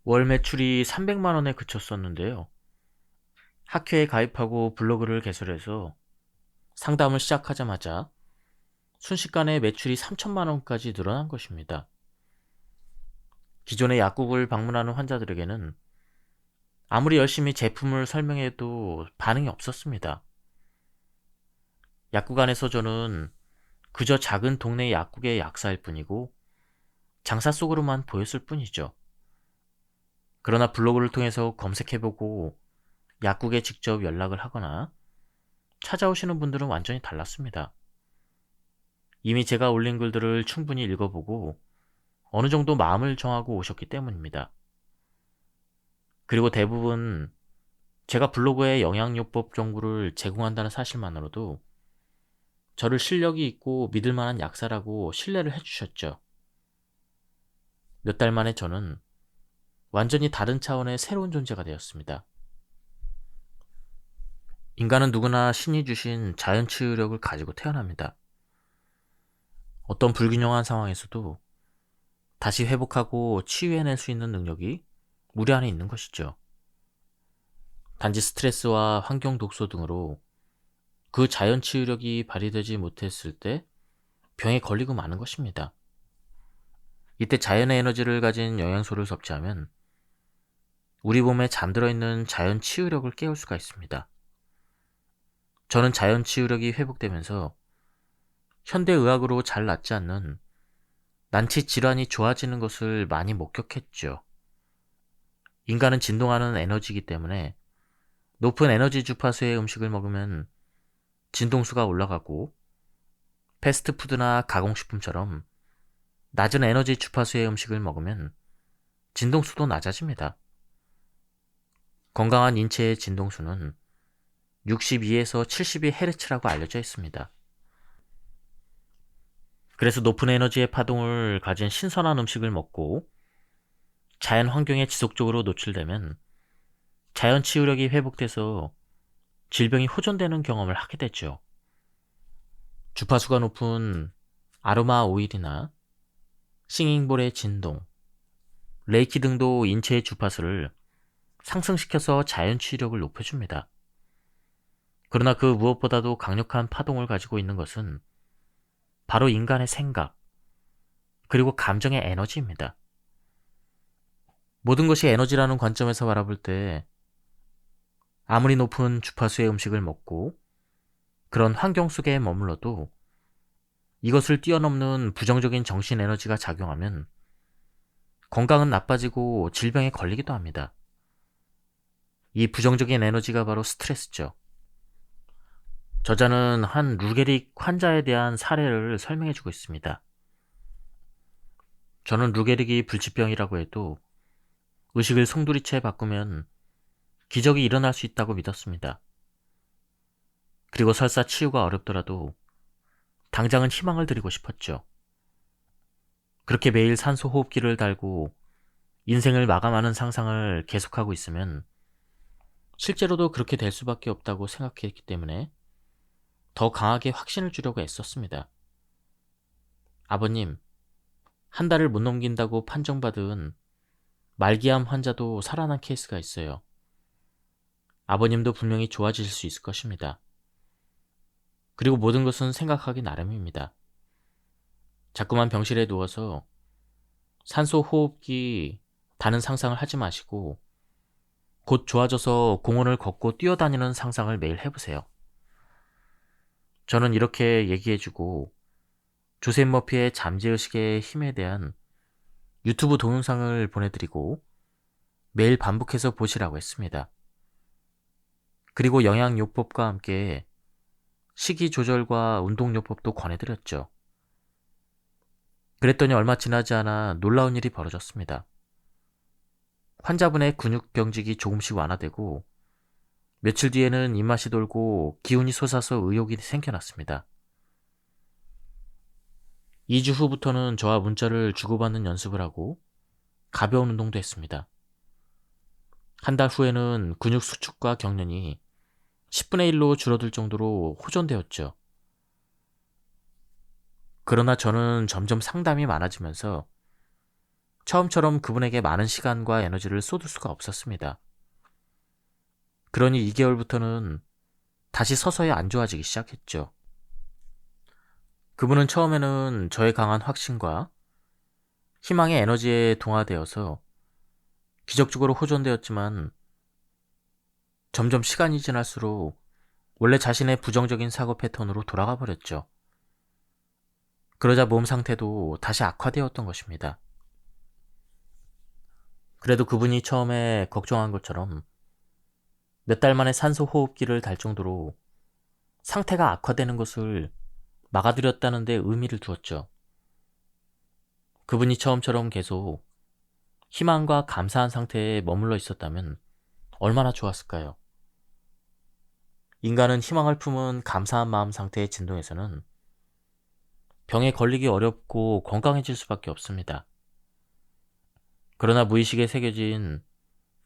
A: 월 매출이 300만 원에 그쳤었는데요. 학회에 가입하고 블로그를 개설해서 상담을 시작하자마자 순식간에 매출이 3천만 원까지 늘어난 것입니다. 기존의 약국을 방문하는 환자들에게는 아무리 열심히 제품을 설명해도 반응이 없었습니다. 약국 안에서 저는 그저 작은 동네 약국의 약사일 뿐이고 장사 속으로만 보였을 뿐이죠. 그러나 블로그를 통해서 검색해보고 약국에 직접 연락을 하거나 찾아오시는 분들은 완전히 달랐습니다. 이미 제가 올린 글들을 충분히 읽어보고 어느 정도 마음을 정하고 오셨기 때문입니다. 그리고 대부분 제가 블로그에 영양요법 정보를 제공한다는 사실만으로도 저를 실력이 있고 믿을 만한 약사라고 신뢰를 해주셨죠. 몇 달 만에 저는 완전히 다른 차원의 새로운 존재가 되었습니다. 인간은 누구나 신이 주신 자연 치유력을 가지고 태어납니다. 어떤 불균형한 상황에서도 다시 회복하고 치유해낼 수 있는 능력이 우리 안에 있는 것이죠. 단지 스트레스와 환경 독소 등으로 그 자연 치유력이 발휘되지 못했을 때 병에 걸리고 마는 것입니다. 이때 자연의 에너지를 가진 영양소를 섭취하면 우리 몸에 잠들어 있는 자연 치유력을 깨울 수가 있습니다. 저는 자연 치유력이 회복되면서 현대의학으로 잘 낫지 않는 난치 질환이 좋아지는 것을 많이 목격했죠. 인간은 진동하는 에너지이기 때문에 높은 에너지 주파수의 음식을 먹으면 진동수가 올라가고 패스트푸드나 가공식품처럼 낮은 에너지 주파수의 음식을 먹으면 진동수도 낮아집니다. 건강한 인체의 진동수는 62에서 72Hz라고 알려져 있습니다. 그래서 높은 에너지의 파동을 가진 신선한 음식을 먹고 자연 환경에 지속적으로 노출되면 자연 치유력이 회복돼서 질병이 호전되는 경험을 하게 되죠. 주파수가 높은 아로마 오일이나 싱잉볼의 진동, 레이키 등도 인체의 주파수를 상승시켜서 자연 치유력을 높여줍니다. 그러나 그 무엇보다도 강력한 파동을 가지고 있는 것은 바로 인간의 생각, 그리고 감정의 에너지입니다. 모든 것이 에너지라는 관점에서 바라볼 때 아무리 높은 주파수의 음식을 먹고 그런 환경 속에 머물러도 이것을 뛰어넘는 부정적인 정신 에너지가 작용하면 건강은 나빠지고 질병에 걸리기도 합니다. 이 부정적인 에너지가 바로 스트레스죠. 저자는 한 루게릭 환자에 대한 사례를 설명해주고 있습니다. 저는 루게릭이 불치병이라고 해도 의식을 송두리째 바꾸면 기적이 일어날 수 있다고 믿었습니다. 그리고 설사 치유가 어렵더라도 당장은 희망을 드리고 싶었죠. 그렇게 매일 산소 호흡기를 달고 인생을 마감하는 상상을 계속하고 있으면 실제로도 그렇게 될 수밖에 없다고 생각했기 때문에 더 강하게 확신을 주려고 애썼습니다. 아버님, 한 달을 못 넘긴다고 판정받은 말기암 환자도 살아난 케이스가 있어요. 아버님도 분명히 좋아지실 수 있을 것입니다. 그리고 모든 것은 생각하기 나름입니다. 자꾸만 병실에 누워서 산소 호흡기 다는 상상을 하지 마시고 곧 좋아져서 공원을 걷고 뛰어다니는 상상을 매일 해보세요. 저는 이렇게 얘기해주고 조셉 머피의 잠재의식의 힘에 대한 유튜브 동영상을 보내드리고 매일 반복해서 보시라고 했습니다. 그리고 영양요법과 함께 식이 조절과 운동요법도 권해드렸죠. 그랬더니 얼마 지나지 않아 놀라운 일이 벌어졌습니다. 환자분의 근육 경직이 조금씩 완화되고 며칠 뒤에는 입맛이 돌고 기운이 솟아서 의욕이 생겨났습니다. 2주 후부터는 저와 문자를 주고받는 연습을 하고 가벼운 운동도 했습니다. 한 달 후에는 근육 수축과 경련이 10분의 1로 줄어들 정도로 호전되었죠. 그러나 저는 점점 상담이 많아지면서 처음처럼 그분에게 많은 시간과 에너지를 쏟을 수가 없었습니다. 그러니 2개월부터는 다시 서서히 안 좋아지기 시작했죠. 그분은 처음에는 저의 강한 확신과 희망의 에너지에 동화되어서 기적적으로 호전되었지만 점점 시간이 지날수록 원래 자신의 부정적인 사고 패턴으로 돌아가 버렸죠. 그러자 몸 상태도 다시 악화되었던 것입니다. 그래도 그분이 처음에 걱정한 것처럼 몇 달 만에 산소 호흡기를 달 정도로 상태가 악화되는 것을 막아들였다는 데 의미를 두었죠. 그분이 처음처럼 계속 희망과 감사한 상태에 머물러 있었다면 얼마나 좋았을까요? 인간은 희망을 품은 감사한 마음 상태의 진동에서는 병에 걸리기 어렵고 건강해질 수밖에 없습니다. 그러나 무의식에 새겨진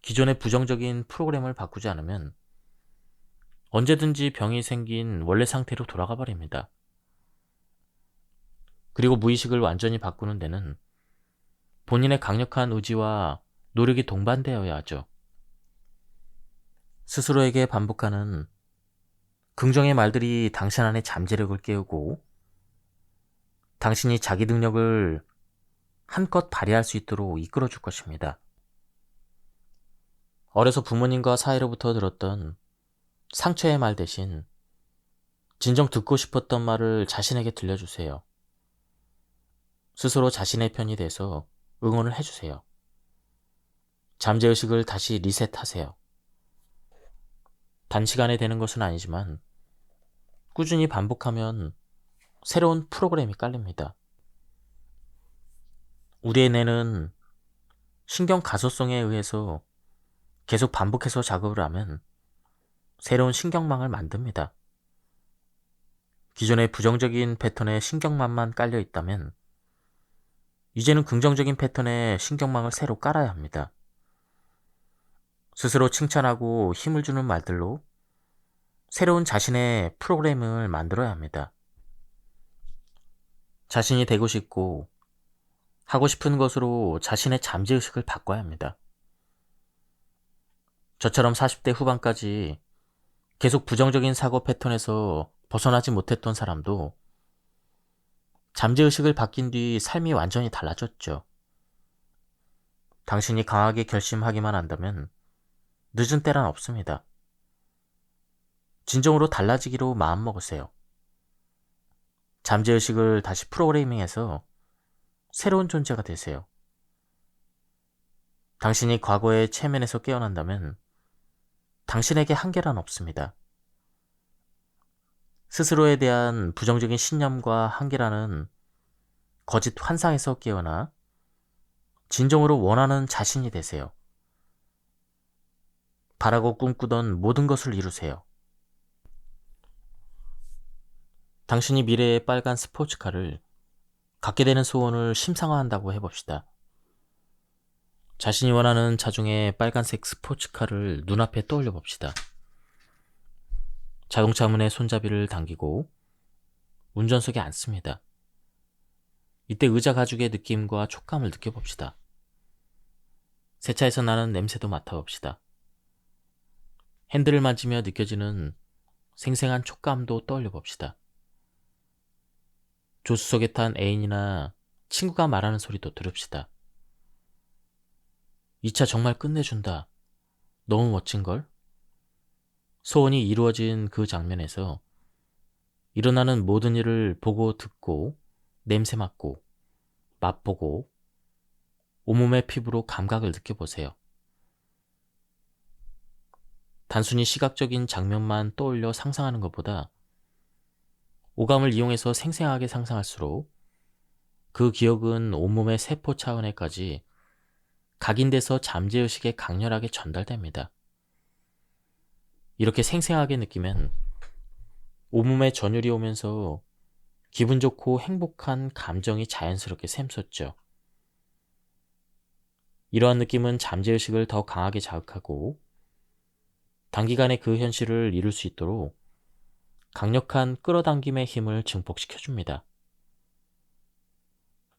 A: 기존의 부정적인 프로그램을 바꾸지 않으면 언제든지 병이 생긴 원래 상태로 돌아가 버립니다. 그리고 무의식을 완전히 바꾸는 데는 본인의 강력한 의지와 노력이 동반되어야 하죠. 스스로에게 반복하는 긍정의 말들이 당신 안의 잠재력을 깨우고 당신이 자기 능력을 한껏 발휘할 수 있도록 이끌어줄 것입니다. 어려서 부모님과 사이로부터 들었던 상처의 말 대신 진정 듣고 싶었던 말을 자신에게 들려주세요. 스스로 자신의 편이 돼서 응원을 해주세요. 잠재의식을 다시 리셋하세요. 단시간에 되는 것은 아니지만 꾸준히 반복하면 새로운 프로그램이 깔립니다. 우리의 뇌는 신경 가소성에 의해서 계속 반복해서 작업을 하면 새로운 신경망을 만듭니다. 기존의 부정적인 패턴에 신경망만 깔려 있다면 이제는 긍정적인 패턴에 신경망을 새로 깔아야 합니다. 스스로 칭찬하고 힘을 주는 말들로 새로운 자신의 프로그램을 만들어야 합니다. 자신이 되고 싶고 하고 싶은 것으로 자신의 잠재의식을 바꿔야 합니다. 저처럼 40대 후반까지 계속 부정적인 사고 패턴에서 벗어나지 못했던 사람도 잠재의식을 바뀐 뒤 삶이 완전히 달라졌죠. 당신이 강하게 결심하기만 한다면 늦은 때란 없습니다. 진정으로 달라지기로 마음먹으세요. 잠재의식을 다시 프로그래밍해서 새로운 존재가 되세요. 당신이 과거의 체면에서 깨어난다면 당신에게 한계란 없습니다. 스스로에 대한 부정적인 신념과 한계라는 거짓 환상에서 깨어나 진정으로 원하는 자신이 되세요. 바라고 꿈꾸던 모든 것을 이루세요. 당신이 미래의 빨간 스포츠카를 갖게 되는 소원을 심상화한다고 해봅시다. 자신이 원하는 자중의 빨간색 스포츠카를 눈앞에 떠올려 봅시다. 자동차 문의 손잡이를 당기고 운전석에 앉습니다. 이때 의자 가죽의 느낌과 촉감을 느껴봅시다. 세차에서 나는 냄새도 맡아봅시다. 핸들을 만지며 느껴지는 생생한 촉감도 떠올려 봅시다. 조수석에 탄 애인이나 친구가 말하는 소리도 들읍시다. 이 차 정말 끝내준다. 너무 멋진걸? 소원이 이루어진 그 장면에서 일어나는 모든 일을 보고 듣고 냄새 맡고 맛보고 온몸의 피부로 감각을 느껴보세요. 단순히 시각적인 장면만 떠올려 상상하는 것보다 오감을 이용해서 생생하게 상상할수록 그 기억은 온몸의 세포 차원에까지 각인돼서 잠재의식에 강렬하게 전달됩니다. 이렇게 생생하게 느끼면 온몸에 전율이 오면서 기분 좋고 행복한 감정이 자연스럽게 샘솟죠. 이러한 느낌은 잠재의식을 더 강하게 자극하고 단기간에 그 현실을 이룰 수 있도록 강력한 끌어당김의 힘을 증폭시켜줍니다.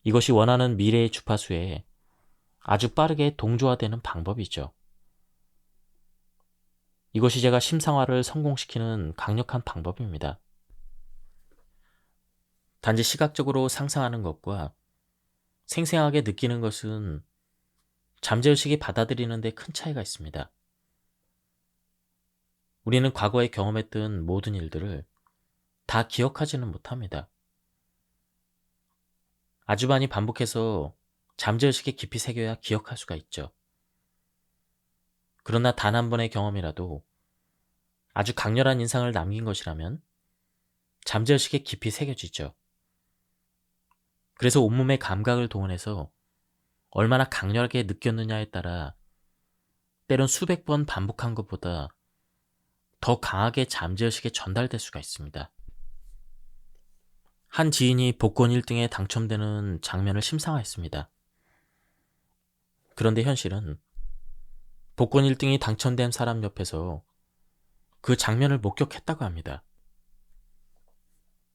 A: 이것이 원하는 미래의 주파수에 아주 빠르게 동조화되는 방법이죠. 이것이 제가 심상화를 성공시키는 강력한 방법입니다. 단지 시각적으로 상상하는 것과 생생하게 느끼는 것은 잠재의식이 받아들이는 데 큰 차이가 있습니다. 우리는 과거에 경험했던 모든 일들을 다 기억하지는 못합니다. 아주 많이 반복해서 잠재의식에 깊이 새겨야 기억할 수가 있죠. 그러나 단 한 번의 경험이라도 아주 강렬한 인상을 남긴 것이라면 잠재의식에 깊이 새겨지죠. 그래서 온몸의 감각을 동원해서 얼마나 강렬하게 느꼈느냐에 따라 때론 수백 번 반복한 것보다 더 강하게 잠재의식에 전달될 수가 있습니다. 한 지인이 복권 1등에 당첨되는 장면을 심상화했습니다. 그런데 현실은 복권 1등이 당첨된 사람 옆에서 그 장면을 목격했다고 합니다.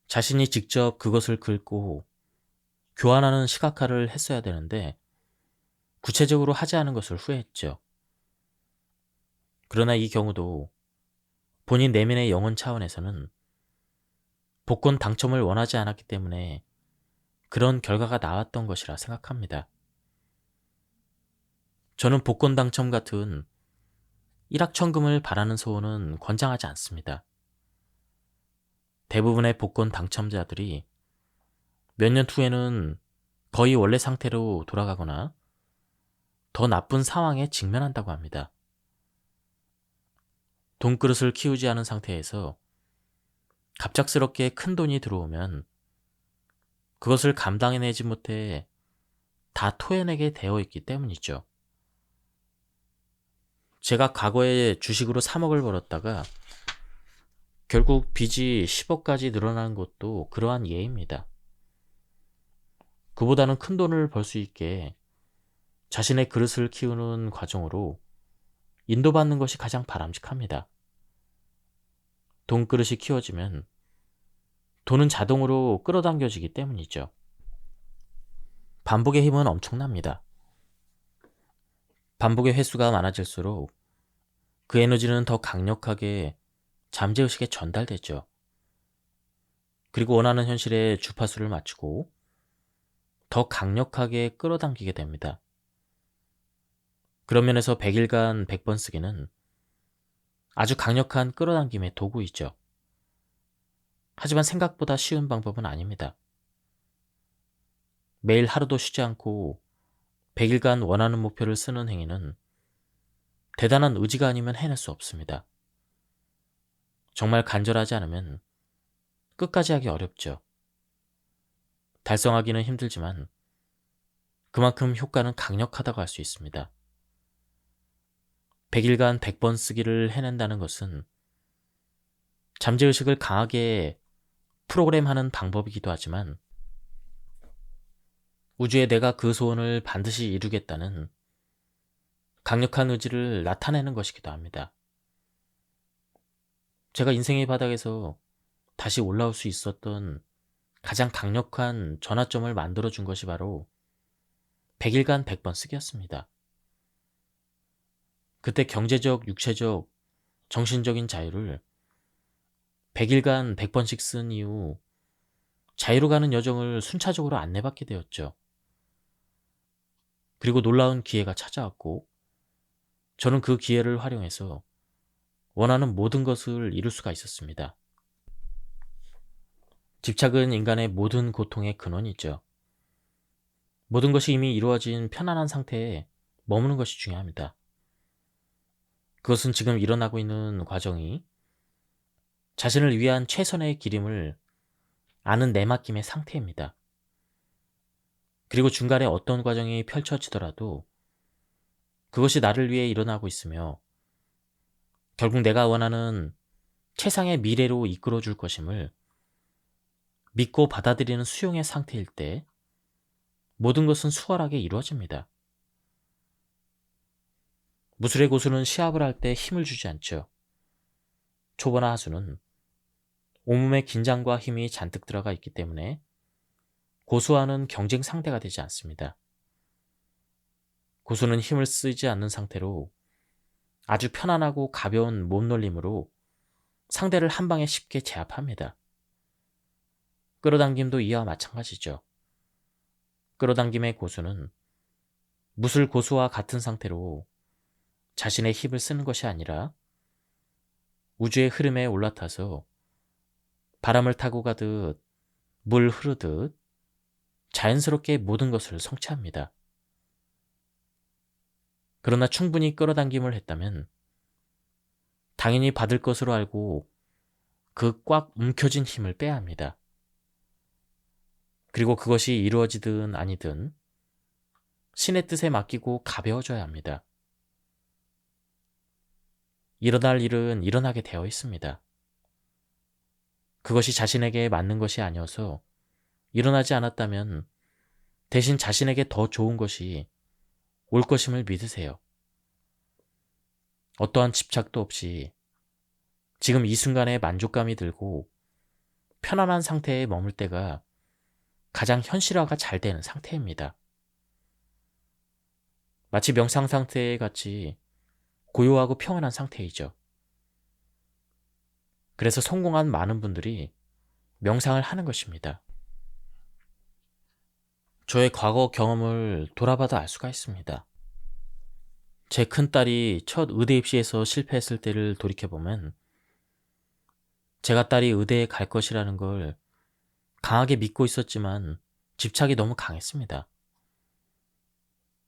A: 자신이 직접 그것을 긁고 교환하는 시각화를 했어야 되는데 구체적으로 하지 않은 것을 후회했죠. 그러나 이 경우도 본인 내면의 영혼 차원에서는 복권 당첨을 원하지 않았기 때문에 그런 결과가 나왔던 것이라 생각합니다. 저는 복권 당첨 같은 일확천금을 바라는 소원은 권장하지 않습니다. 대부분의 복권 당첨자들이 몇 년 후에는 거의 원래 상태로 돌아가거나 더 나쁜 상황에 직면한다고 합니다. 돈그릇을 키우지 않은 상태에서 갑작스럽게 큰 돈이 들어오면 그것을 감당해내지 못해 다 토해내게 되어 있기 때문이죠. 제가 과거에 주식으로 3억을 벌었다가 결국 빚이 10억까지 늘어나는 것도 그러한 예입니다. 그보다는 큰 돈을 벌 수 있게 자신의 그릇을 키우는 과정으로 인도받는 것이 가장 바람직합니다. 돈그릇이 키워지면 돈은 자동으로 끌어당겨지기 때문이죠. 반복의 힘은 엄청납니다. 반복의 횟수가 많아질수록 그 에너지는 더 강력하게 잠재의식에 전달되죠. 그리고 원하는 현실의 주파수를 맞추고 더 강력하게 끌어당기게 됩니다. 그런 면에서 100일간 100번 쓰기는 아주 강력한 끌어당김의 도구이죠. 하지만 생각보다 쉬운 방법은 아닙니다. 매일 하루도 쉬지 않고 100일간 원하는 목표를 쓰는 행위는 대단한 의지가 아니면 해낼 수 없습니다. 정말 간절하지 않으면 끝까지 하기 어렵죠. 달성하기는 힘들지만 그만큼 효과는 강력하다고 할 수 있습니다. 100일간 100번 쓰기를 해낸다는 것은 잠재의식을 강하게 프로그램하는 방법이기도 하지만 우주에 내가 그 소원을 반드시 이루겠다는 강력한 의지를 나타내는 것이기도 합니다. 제가 인생의 바닥에서 다시 올라올 수 있었던 가장 강력한 전환점을 만들어준 것이 바로 100일간 100번 쓰기였습니다. 그때 경제적, 육체적, 정신적인 자유를 100일간 100번씩 쓴 이후 자유로 가는 여정을 순차적으로 안내받게 되었죠. 그리고 놀라운 기회가 찾아왔고 저는 그 기회를 활용해서 원하는 모든 것을 이룰 수가 있었습니다. 집착은 인간의 모든 고통의 근원이죠. 모든 것이 이미 이루어진 편안한 상태에 머무는 것이 중요합니다. 그것은 지금 일어나고 있는 과정이 자신을 위한 최선의 길임을 아는 내맡김의 상태입니다. 그리고 중간에 어떤 과정이 펼쳐지더라도 그것이 나를 위해 일어나고 있으며 결국 내가 원하는 최상의 미래로 이끌어줄 것임을 믿고 받아들이는 수용의 상태일 때 모든 것은 수월하게 이루어집니다. 무술의 고수는 시합을 할 때 힘을 주지 않죠. 초보나 하수는 온몸에 긴장과 힘이 잔뜩 들어가 있기 때문에 고수와는 경쟁 상대가 되지 않습니다. 고수는 힘을 쓰지 않는 상태로 아주 편안하고 가벼운 몸놀림으로 상대를 한 방에 쉽게 제압합니다. 끌어당김도 이와 마찬가지죠. 끌어당김의 고수는 무술 고수와 같은 상태로 자신의 힘을 쓰는 것이 아니라 우주의 흐름에 올라타서 바람을 타고 가듯 물 흐르듯 자연스럽게 모든 것을 성취합니다. 그러나 충분히 끌어당김을 했다면 당연히 받을 것으로 알고 그 꽉 움켜쥔 힘을 빼야 합니다. 그리고 그것이 이루어지든 아니든 신의 뜻에 맡기고 가벼워져야 합니다. 일어날 일은 일어나게 되어 있습니다. 그것이 자신에게 맞는 것이 아니어서 일어나지 않았다면 대신 자신에게 더 좋은 것이 올 것임을 믿으세요. 어떠한 집착도 없이 지금 이 순간에 만족감이 들고 편안한 상태에 머물 때가 가장 현실화가 잘 되는 상태입니다. 마치 명상 상태에 같이 고요하고 평안한 상태이죠. 그래서 성공한 많은 분들이 명상을 하는 것입니다. 저의 과거 경험을 돌아봐도 알 수가 있습니다. 제 큰딸이 첫 의대 입시에서 실패했을 때를 돌이켜보면 제가 딸이 의대에 갈 것이라는 걸 강하게 믿고 있었지만 집착이 너무 강했습니다.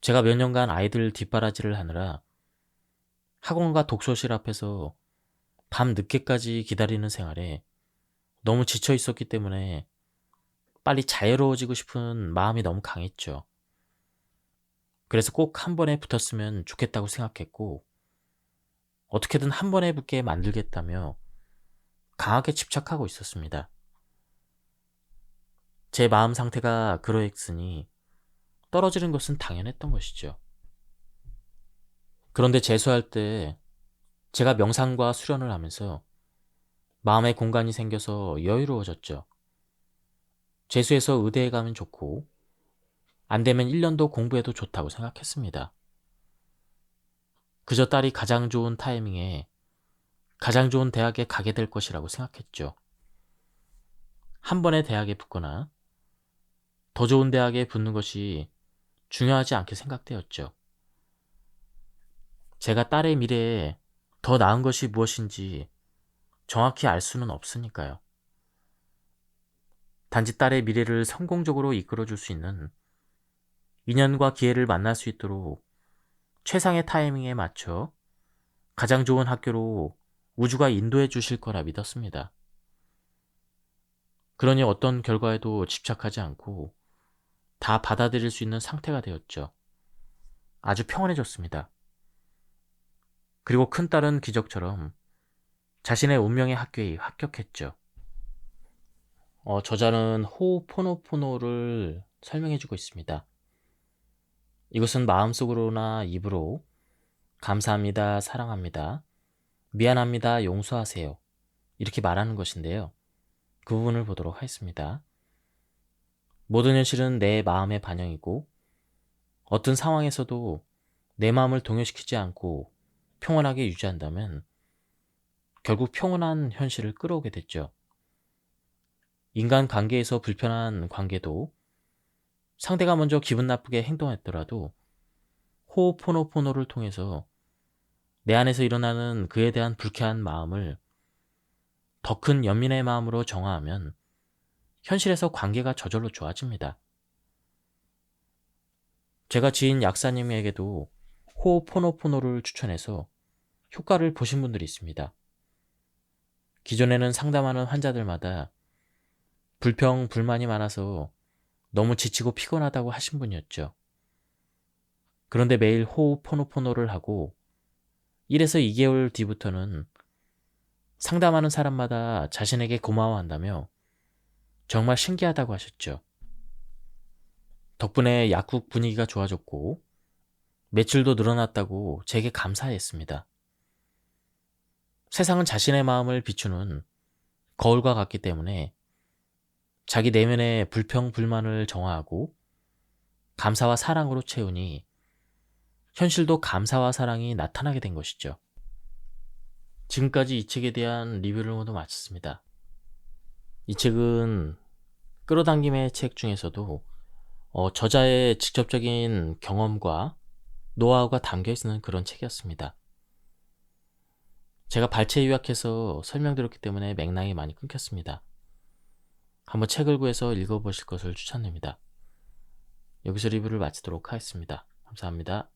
A: 제가 몇 년간 아이들 뒷바라지를 하느라 학원과 독서실 앞에서 밤 늦게까지 기다리는 생활에 너무 지쳐 있었기 때문에 빨리 자유로워지고 싶은 마음이 너무 강했죠. 그래서 꼭 한 번에 붙었으면 좋겠다고 생각했고 어떻게든 한 번에 붙게 만들겠다며 강하게 집착하고 있었습니다. 제 마음 상태가 그러했으니 떨어지는 것은 당연했던 것이죠. 그런데 재수할 때 제가 명상과 수련을 하면서 마음의 공간이 생겨서 여유로워졌죠. 재수해서 의대에 가면 좋고 안 되면 1년도 공부해도 좋다고 생각했습니다. 그저 딸이 가장 좋은 타이밍에 가장 좋은 대학에 가게 될 것이라고 생각했죠. 한 번에 대학에 붙거나 더 좋은 대학에 붙는 것이 중요하지 않게 생각되었죠. 제가 딸의 미래에 더 나은 것이 무엇인지 정확히 알 수는 없으니까요. 단지 딸의 미래를 성공적으로 이끌어줄 수 있는 인연과 기회를 만날 수 있도록 최상의 타이밍에 맞춰 가장 좋은 학교로 우주가 인도해 주실 거라 믿었습니다. 그러니 어떤 결과에도 집착하지 않고 다 받아들일 수 있는 상태가 되었죠. 아주 평온해졌습니다. 그리고 큰딸은 기적처럼 자신의 운명의 학교에 합격했죠. 저자는 호호포노포노를 설명해주고 있습니다. 이것은 마음속으로나 입으로 감사합니다, 사랑합니다, 미안합니다, 용서하세요 이렇게 말하는 것인데요. 그 부분을 보도록 하겠습니다. 모든 현실은 내 마음의 반영이고 어떤 상황에서도 내 마음을 동요시키지 않고 평온하게 유지한다면 결국 평온한 현실을 끌어오게 됐죠. 인간 관계에서 불편한 관계도 상대가 먼저 기분 나쁘게 행동했더라도 호호포노포노를 통해서 내 안에서 일어나는 그에 대한 불쾌한 마음을 더 큰 연민의 마음으로 정화하면 현실에서 관계가 저절로 좋아집니다. 제가 지인 약사님에게도 호호포노포노를 추천해서 효과를 보신 분들이 있습니다. 기존에는 상담하는 환자들마다 불평, 불만이 많아서 너무 지치고 피곤하다고 하신 분이었죠. 그런데 매일 호호포노포노를 하고 1에서 2개월 뒤부터는 상담하는 사람마다 자신에게 고마워한다며 정말 신기하다고 하셨죠. 덕분에 약국 분위기가 좋아졌고 매출도 늘어났다고 제게 감사했습니다. 세상은 자신의 마음을 비추는 거울과 같기 때문에 자기 내면의 불평, 불만을 정화하고 감사와 사랑으로 채우니 현실도 감사와 사랑이 나타나게 된 것이죠. 지금까지 이 책에 대한 리뷰를 모두 마쳤습니다. 이 책은 끌어당김의 책 중에서도 저자의 직접적인 경험과 노하우가 담겨 있는 그런 책이었습니다. 제가 발췌 요약해서 설명드렸기 때문에 맥락이 많이 끊겼습니다. 한번 책을 구해서 읽어보실 것을 추천드립니다. 여기서 리뷰를 마치도록 하겠습니다. 감사합니다.